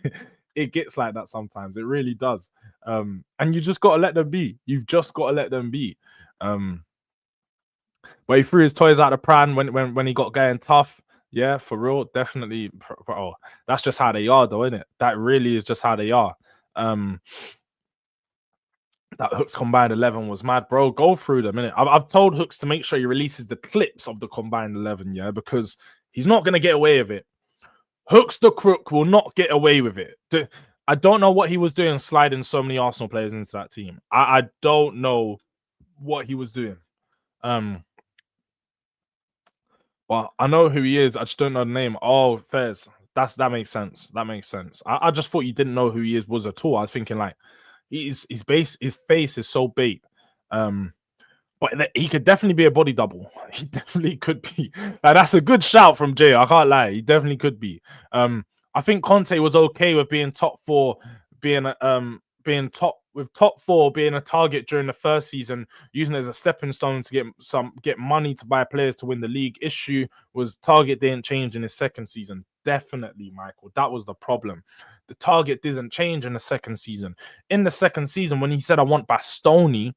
it gets like that sometimes. It really does. And you just gotta let them be. You've just gotta let them be. But he threw his toys out the pram when he got going tough. Yeah, for real, definitely. Bro, that's just how they are, though, isn't it? That really is just how they are. That Hooks combined 11 was mad, bro. Go through them, innit? I've told Hooks to make sure he releases the clips of the combined 11, yeah, because he's not gonna get away with it. Hooks the crook will not get away with it. I don't know what he was doing, sliding so many Arsenal players into that team. I don't know what he was doing. Well, I know who he is. I just don't know the name. Oh, Fez. That makes sense. That makes sense. I just thought you didn't know who he was at all. I was thinking like his face is so bait. But he could definitely be a body double. He definitely could be. That's a good shout from Jay. I can't lie. He definitely could be. I think Conte was okay with being top four, being top four being a target during the first season, using it as a stepping stone to get money to buy players to win the league. Issue was target didn't change in his second season. Definitely, Michael. That was the problem. The target didn't change in the second season. In the second season, when he said, I want Bastoni,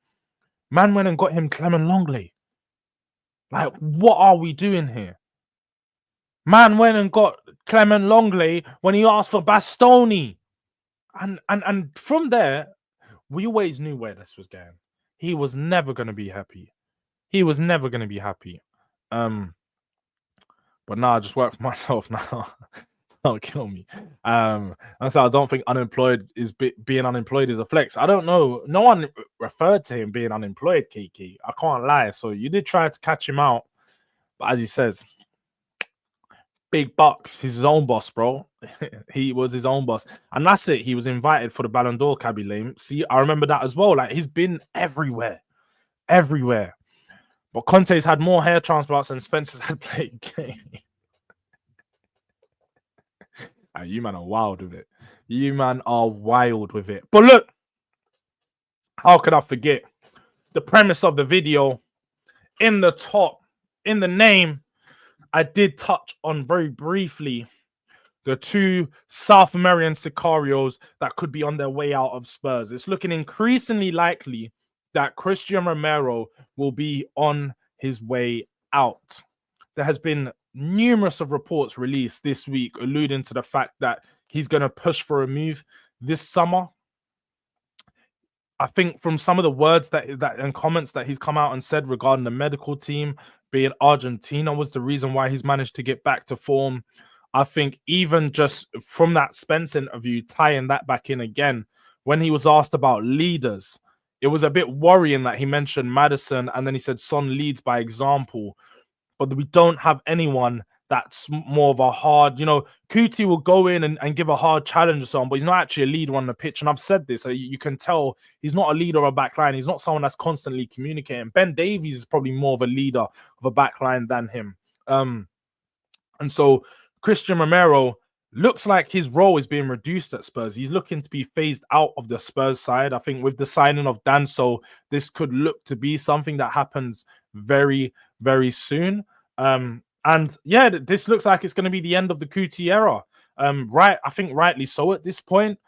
man went and got him Clement Longley. Like, what are we doing here? Man went and got Clement Longley when he asked for Bastoni. And from there, we always knew where this was going. He was never going to be happy. He was never going to be happy. But now I just work for myself now. Don't kill me. And so I don't think being unemployed is a flex. I don't know. No one referred to him being unemployed, KK. I can't lie. So you did try to catch him out. But as he says, big bucks. He's his own boss, bro. He was his own boss. And that's it. He was invited for the Ballon d'Or, Cabby Lame. See, I remember that as well. Like, he's been everywhere. Everywhere. But Conte's had more hair transplants than Spencer's had played game. You man are wild with it. You man are wild with it. But look, how could I forget the premise of the video? In the top, in the name, I did touch on very briefly the two South American sicarios that could be on their way out of Spurs. It's looking increasingly likely that Christian Romero will be on his way out. There has been numerous of reports released this week alluding to the fact that he's going to push for a move this summer. I think from some of the words that and comments that he's come out and said regarding the medical team, being Argentina was the reason why he's managed to get back to form. I think even just from that Spence interview, tying that back in again, when he was asked about leaders, it was a bit worrying that he mentioned Maddison and then he said Son leads by example. But we don't have anyone that's more of a hard, Kuti will go in and give a hard challenge or something, but he's not actually a leader on the pitch. And I've said this, so you can tell he's not a leader of a back line. He's not someone that's constantly communicating. Ben Davies is probably more of a leader of a back line than him. And so Christian Romero looks like his role is being reduced at Spurs. He's looking to be phased out of the Spurs side. I think with the signing of Danso, this could look to be something that happens very, very soon. And yeah, this looks like it's going to be the end of the Kuti era. Right, I think rightly so at this point.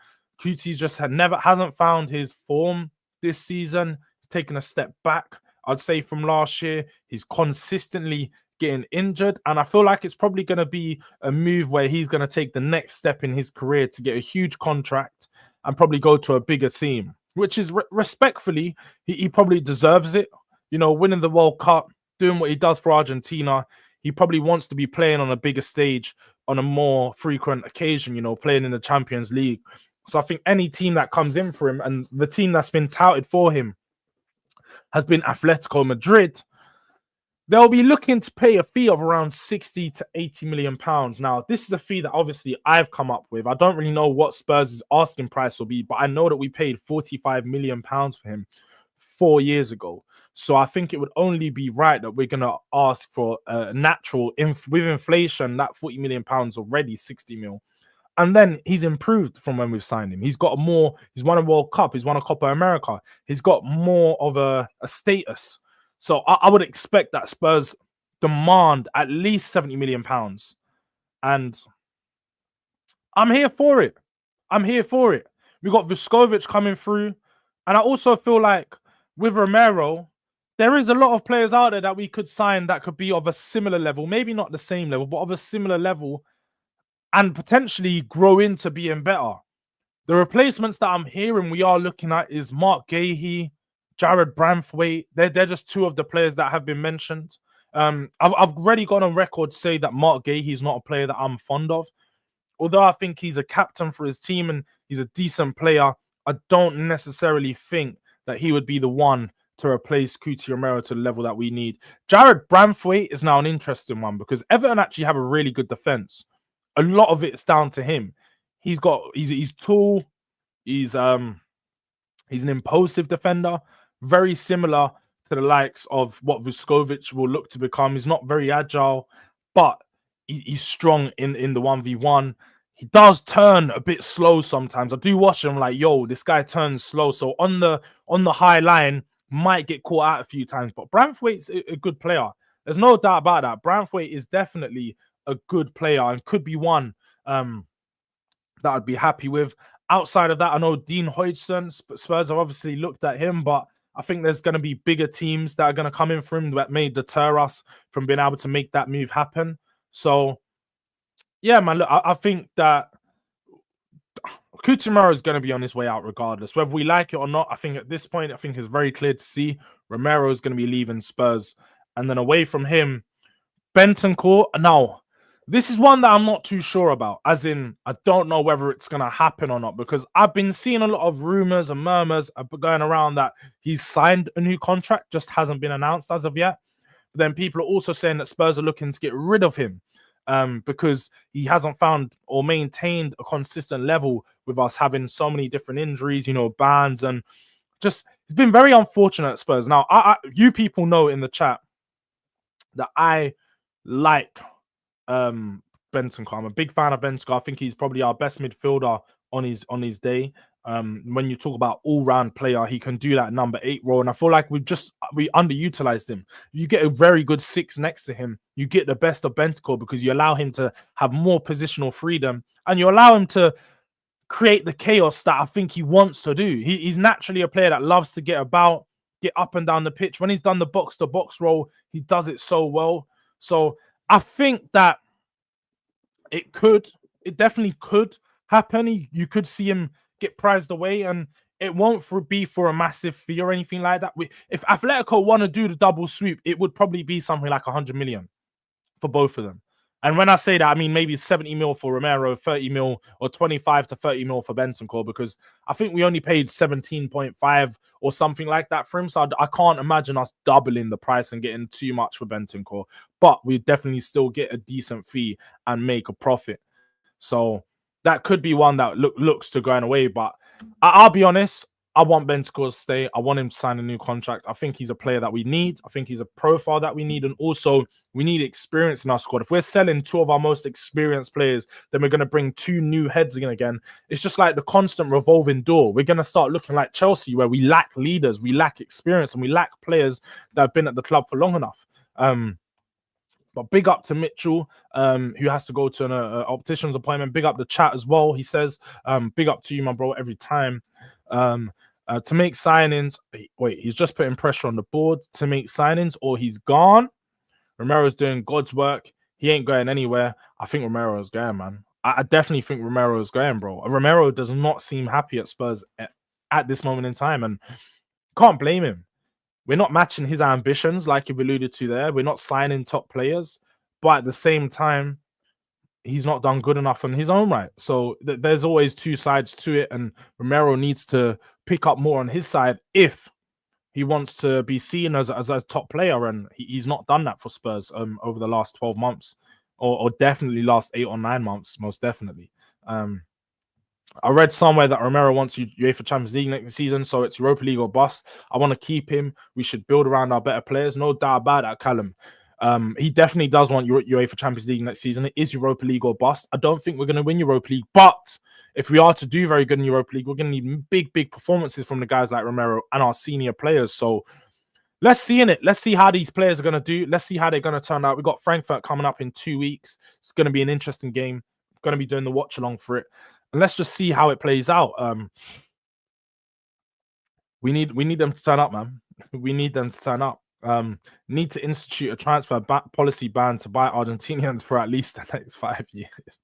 Kuti's just hasn't found his form this season. He's taken a step back, I'd say, from last year. He's consistently getting injured, and I feel like it's probably going to be a move where he's going to take the next step in his career to get a huge contract and probably go to a bigger team, which is respectfully, he probably deserves it. Winning the World Cup, doing what he does for Argentina, he probably wants to be playing on a bigger stage on a more frequent occasion, playing in the Champions League. So I think any team that comes in for him, and the team that's been touted for him has been Atletico Madrid, they'll be looking to pay a fee of around 60 to 80 million pounds. Now, this is a fee that obviously I've come up with. I don't really know what Spurs' asking price will be, but I know that we paid 45 million pounds for him 4 years ago. So I think it would only be right that we're going to ask for a natural, with inflation, that 40 million pounds already 60 mil. And then he's improved from when we've signed him. He's won a World Cup, he's won a Copa America, he's got more of a status. So I would expect that Spurs demand at least £70 million. And I'm here for it. We got Vuskovic coming through. And I also feel like with Romero, there is a lot of players out there that we could sign that could be of a similar level, maybe not the same level, but of a similar level, and potentially grow into being better. The replacements that I'm hearing we are looking at is Mark Gahey, Jared Branthwaite. They're just two of the players that have been mentioned. I've already gone on record to say that Mark Gahey is not a player that I'm fond of. Although I think he's a captain for his team and he's a decent player, I don't necessarily think that he would be the one to replace Cuti Romero to the level that we need. Jared Branthwaite is now an interesting one because Everton actually have a really good defense. A lot of it's down to him. He's tall. He's an impulsive defender, very similar to the likes of what Vuskovic will look to become. He's not very agile, but he's strong in the 1v1. He does turn a bit slow sometimes. I do watch him like, yo, this guy turns slow. So on the high line, might get caught out a few times. But Branthwaite's a good player. There's no doubt about that. Branthwaite is definitely a good player and could be one that I'd be happy with. Outside of that, I know Dean Hodgson, Spurs have obviously looked at him, but I think there's going to be bigger teams that are going to come in for him that may deter us from being able to make that move happen. So, yeah, man, look, I think that Coutinho is going to be on his way out regardless. Whether we like it or not, I think at this point, I think it's very clear to see Romero is going to be leaving Spurs. And then away from him, Bentancur. Now, this is one that I'm not too sure about. As in, I don't know whether it's going to happen or not because I've been seeing a lot of rumors and murmurs going around that he's signed a new contract, just hasn't been announced as of yet. But then people are also saying that Spurs are looking to get rid of him because he hasn't found or maintained a consistent level with us having so many different injuries, bans, and just it's been very unfortunate at Spurs. Now, you people know in the chat that I like Bentancur. I'm a big fan of Bentancur. I think he's probably our best midfielder on his day. When you talk about all-round player, he can do that number 8 role, and I feel like we underutilized him. You get a very good 6 next to him. You get the best of Bentancur because you allow him to have more positional freedom, and you allow him to create the chaos that I think he wants to do. He's naturally a player that loves to get about, get up and down the pitch. When he's done the box-to-box role, he does it so well. So I think that it definitely could happen. You could see him get prized away, and it won't be for a massive fee or anything like that. If Atletico want to do the double sweep, it would probably be something like 100 million for both of them. And when I say that, I mean maybe 70 mil for Romero, 30 mil or 25 to 30 mil for Bentancur, because I think we only paid 17.5 or something like that for him. So I can't imagine us doubling the price and getting too much for Bentancur. But we definitely still get a decent fee and make a profit. So that could be one that looks to going away. But I'll be honest, I want Bentancur to stay. I want him to sign a new contract. I think he's a player that we need. I think he's a profile that we need. And also, we need experience in our squad. If we're selling 2 of our most experienced players, then we're going to bring 2 new heads in again. It's just like the constant revolving door. We're going to start looking like Chelsea, where we lack leaders, we lack experience, and we lack players that have been at the club for long enough. But big up to Mitchell, who has to go to an optician's appointment. Big up the chat as well. He says, big up to you, my bro, every time. To make signings. Wait, he's just putting pressure on the board to make signings, or he's gone. Romero's doing God's work. He ain't going anywhere. I think Romero's going, man. I definitely think Romero's going, bro. Romero does not seem happy at Spurs at this moment in time, and can't blame him. We're not matching his ambitions, like you've alluded to there. We're not signing top players, but at the same time, he's not done good enough in his own right. So there's always 2 sides to it, and Romero needs to pick up more on his side if he wants to be seen as a top player, and he's not done that for Spurs over the last 12 months, or definitely last 8 or 9 months, most definitely. I read somewhere that Romero wants UEFA Champions League next season, so it's Europa League or bust. I want to keep him. We should build around our better players. No doubt about that, Callum. He definitely does want UEFA Champions League next season. It is Europa League or bust. I don't think we're going to win Europa League, but if we are to do very good in Europa League, we're going to need big performances from the guys like Romero and our senior players. So let's see in it. Let's see how these players are going to do. Let's see how they're going to turn out. We've got Frankfurt coming up in 2 weeks. It's going to be an interesting game. Going to be doing the watch along for it. And let's just see how it plays out. We need them to turn up, man. We need them to turn up. Need to institute a transfer policy ban to buy Argentinians for at least the next 5 years.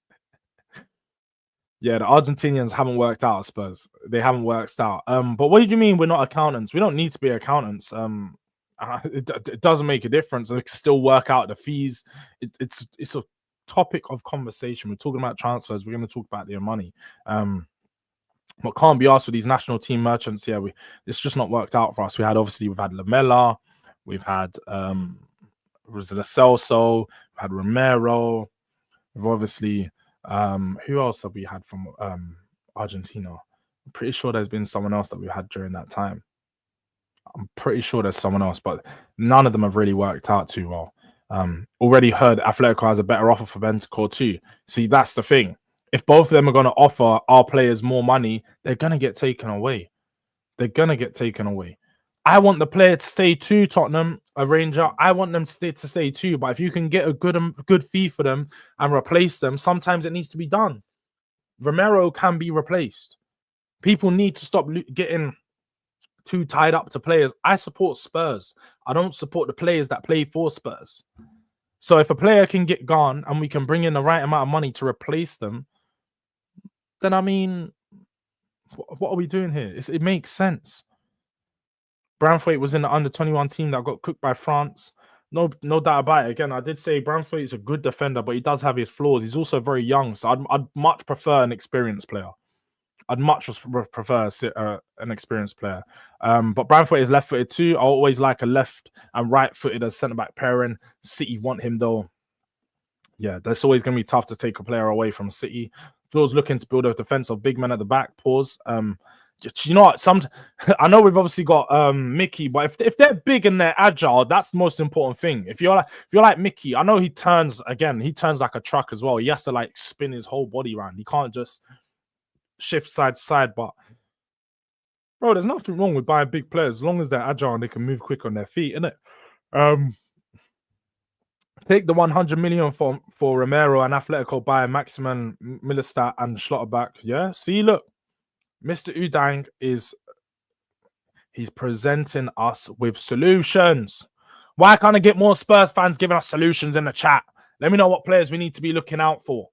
Yeah, the Argentinians haven't worked out, Spurs. They haven't worked out. But what did you mean we're not accountants? We don't need to be accountants. It doesn't make a difference. They can still work out the fees. It's a topic of conversation. We're talking about transfers. We're going to talk about their money. But can't be asked for these national team merchants. Yeah, it's just not worked out for us. We've had Lamela, we've had Lo Celso, we've had Romero, we've obviously who else have we had from Argentina? I'm pretty sure there's been someone else that we had during that time. I'm pretty sure there's someone else, but none of them have really worked out too well. Already heard Atletico has a better offer for Bentancur too. See, that's the thing. If both of them are going to offer our players more money, they're going to get taken away. They're going to get taken away. I want the player to stay too, Tottenham, a Ranger. I want them to stay too. But if you can get a good fee for them and replace them, sometimes it needs to be done. Romero can be replaced. People need to stop getting too tied up to players. I support Spurs. I don't support the players that play for Spurs. So if a player can get gone and we can bring in the right amount of money to replace them, then I mean, what are we doing here? It makes sense. Branthwaite was in the under-21 team that got cooked by France. No doubt about it. Again, I did say Branthwaite is a good defender, but he does have his flaws. He's also very young, so I'd much prefer an experienced player. I'd much prefer an experienced player. But Branthwaite is left-footed too. I always like a left and right-footed as centre-back pairing. City want him, though. Yeah, that's always going to be tough to take a player away from City. Jords looking to build a defense of big men at the back. Pause. You know what? I know we've obviously got Mickey, but if they're big and they're agile, that's the most important thing. If you're like Mickey, I know he turns like a truck as well. He has to like spin his whole body around. He can't just shift side to side. But bro, there's nothing wrong with buying big players as long as they're agile and they can move quick on their feet, innit? Take the 100 million for Romero and Atletico buy Maximin, Milestad and Schlotterbeck. Yeah, see, look, Mr. Udang he's presenting us with solutions. Why can't I get more Spurs fans giving us solutions in the chat? Let me know what players we need to be looking out for.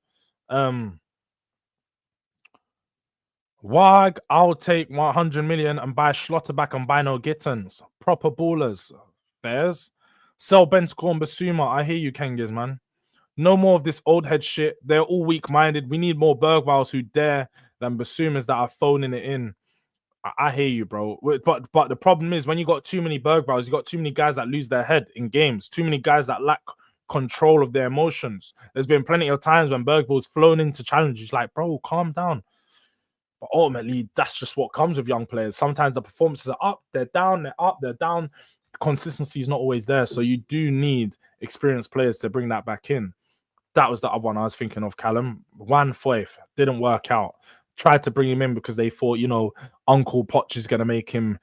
Wag, I'll take 100 million and buy Schlotterbeck and buy no Gittens. Proper ballers. Fairs. Sell Bentancur and Basuma. I hear you, Kangas, man. No more of this old head shit. They're all weak-minded. We need more Bergvals who dare than Basumas that are phoning it in. I hear you, bro. But the problem is when you got too many Bergvals, you got too many guys that lose their head in games. Too many guys that lack control of their emotions. There's been plenty of times when Bergval's flown into challenges like, bro, calm down. But ultimately, that's just what comes with young players. Sometimes the performances are up, they're down, they're up, they're down. Consistency is not always there. So you do need experienced players to bring that back in. That was the other one I was thinking of, Callum. Juan Foyth didn't work out. Tried to bring him in because they thought, Uncle Poch is going to make him,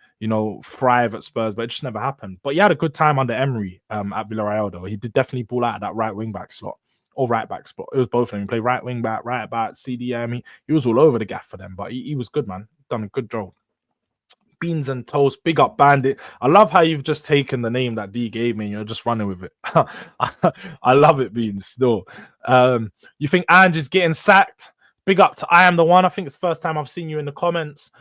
thrive at Spurs, but it just never happened. But he had a good time under Emery at Villarreal, though. He did definitely ball out of that right wing-back slot or right-back spot. It was both of them. He played right wing-back, right-back, CDM. He was all over the gaff for them, but he was good, man. Done a good job. Beans and toast, big up Bandit. I love how you've just taken the name that D gave me and you're just running with it. I love it, Beans, still. You think Ange is getting sacked? Big up to I Am The One. I think it's the first time I've seen you in the comments.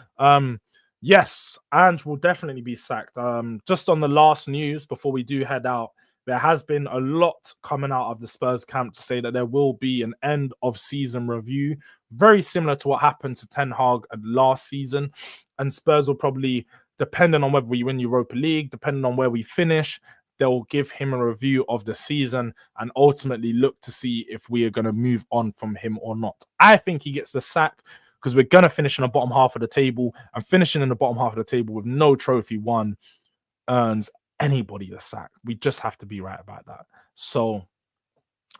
Yes, Ange will definitely be sacked. Just on the last news before we do head out, there has been a lot coming out of the Spurs camp to say that there will be an end of season review, very similar to what happened to Ten Hag last season. And Spurs will probably, depending on whether we win Europa League, depending on where we finish, they'll give him a review of the season and ultimately look to see if we are going to move on from him or not. I think he gets the sack because we're going to finish in the bottom half of the table, and finishing in the bottom half of the table with no trophy won earns anybody the sack. We just have to be right about that. So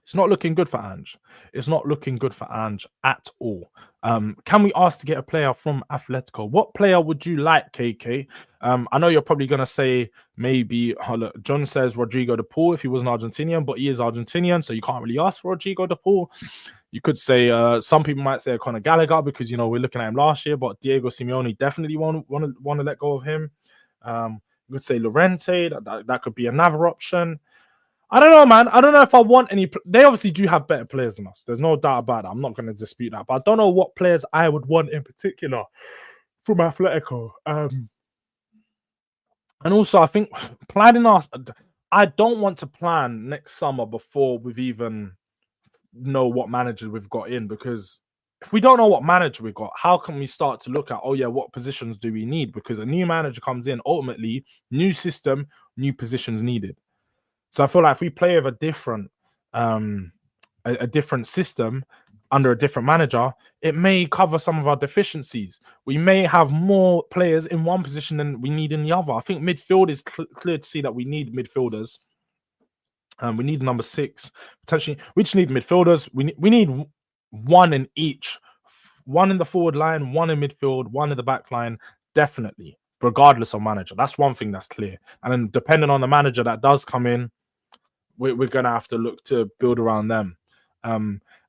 it's not looking good for Ange. It's not looking good for Ange at all. Can we ask to get a player from Atletico? What player would you like, KK? I know you're probably going to say maybe, look, John says Rodrigo de Paul if he was an Argentinian, but he is Argentinian, so you can't really ask for Rodrigo de Paul. You could say, some people might say Conor Gallagher because, you know, we're looking at him last year, but Diego Simeone definitely want to let go of him. You could say Llorente, that could be another option. I don't know, man. I don't know if I want any. They obviously do have better players than us. There's no doubt about that. I'm not going to dispute that. But I don't know what players I would want in particular from Atletico. And also, I think planning us. I don't want to plan next summer before we've even know what manager we've got in, because if we don't know what manager we've got, how can we start to look at, oh yeah, what positions do we need? Because a new manager comes in, ultimately, new system, new positions needed. So I feel like if we play with a different system under a different manager, it may cover some of our deficiencies. We may have more players in one position than we need in the other. I think midfield is clear to see that we need midfielders. We need number 6 potentially. We just need midfielders. We need one in each, one in the forward line, one in midfield, one in the back line, definitely, regardless of manager. That's one thing that's clear. And then depending on the manager that does come in, we're going to have to look to build around them.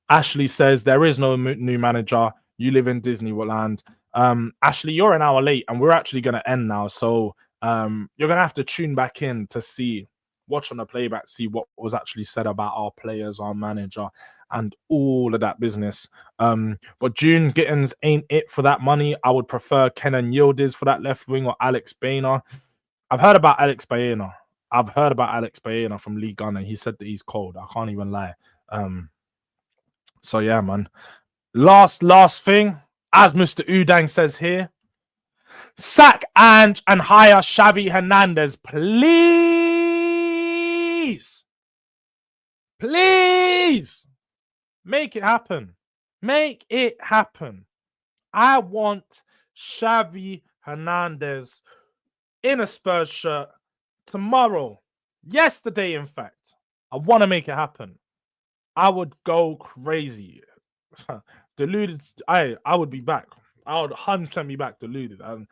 Ashley says there is no new manager. You live in Disneyland. Ashley, you're an hour late and we're actually going to end now. So you're going to have to tune back in to see, watch on the playback, see what was actually said about our players, our manager, and all of that business. But June Gittins ain't it for that money. I would prefer Kenan Yildiz for that left wing or Alex Baena. I've heard about Alex Baena. From League Gunner. He said that he's cold. I can't even lie. So yeah, man. Last thing, as Mr. Udang says here, sack Ange and hire Xavi Hernandez, please. Please make it happen. Make it happen. I want Xavi Hernandez in a Spurs shirt tomorrow. Yesterday, in fact. I want to make it happen. I would go crazy. Deluded. I would be back. I would 100% be back deluded. And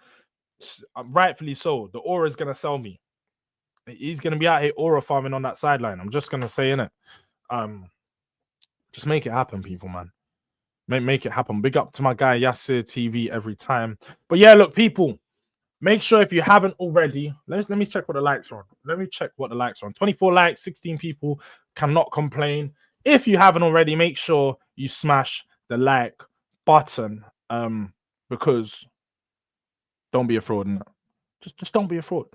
rightfully so. The aura is going to sell me. He's going to be out here aura farming on that sideline. I'm just going to say, innit? Just make it happen, people, man. Make it happen. Big up to my guy, Yasir TV, every time. But yeah, look, people, make sure if you haven't already, let me check what the likes are on. Let me check what the likes are on. 24 likes, 16 people, cannot complain. If you haven't already, make sure you smash the like button, because don't be a fraud. No. Just don't be a fraud.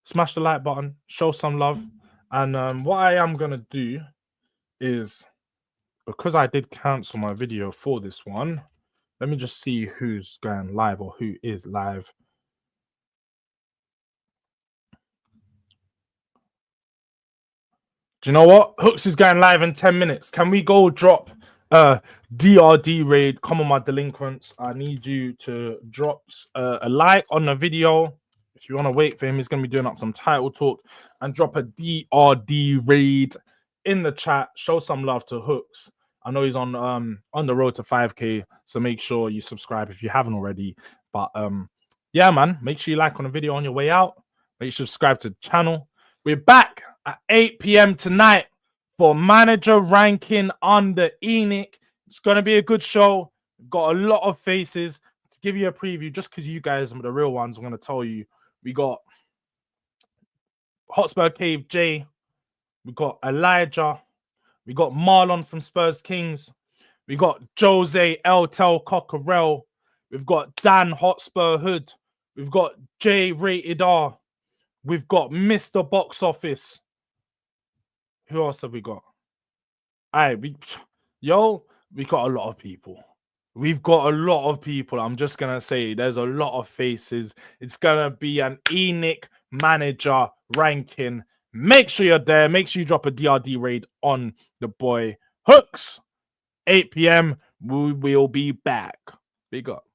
Smash the like button, show some love. And what I am going to do is, because I did cancel my video for this one, let me just see who's going live or who is live. Do you know what? Hooks is going live in 10 minutes. Can we go drop DRD raid? Come on, my delinquents. I need you to drop a like on the video. If you want to wait for him, he's going to be doing up some title talk, and drop a DRD raid in the chat. Show some love to Hooks. I know he's on the road to 5K, so make sure you subscribe if you haven't already. But yeah, man, make sure you like on the video on your way out. Make sure you subscribe to the channel. We're back at 8 p.m. tonight for manager ranking under ENIC. It's going to be a good show. We've got a lot of faces. To give you a preview, just because you guys are the real ones, I'm going to tell you, we got Hotspur Cave J, we got Elijah, we got Marlon from Spurs Kings, we got Jose Eltel Cockerell, we've got Dan Hotspur Hood, we've got J Rated R, we've got Mr. Box Office. Who else have we got? We got a lot of people. We've got a lot of people. I'm just going to say there's a lot of faces. It's going to be an ENIC manager ranking. Make sure you're there. Make sure you drop a DRD raid on the boy Hooks. 8 p.m. We will be back. Big up.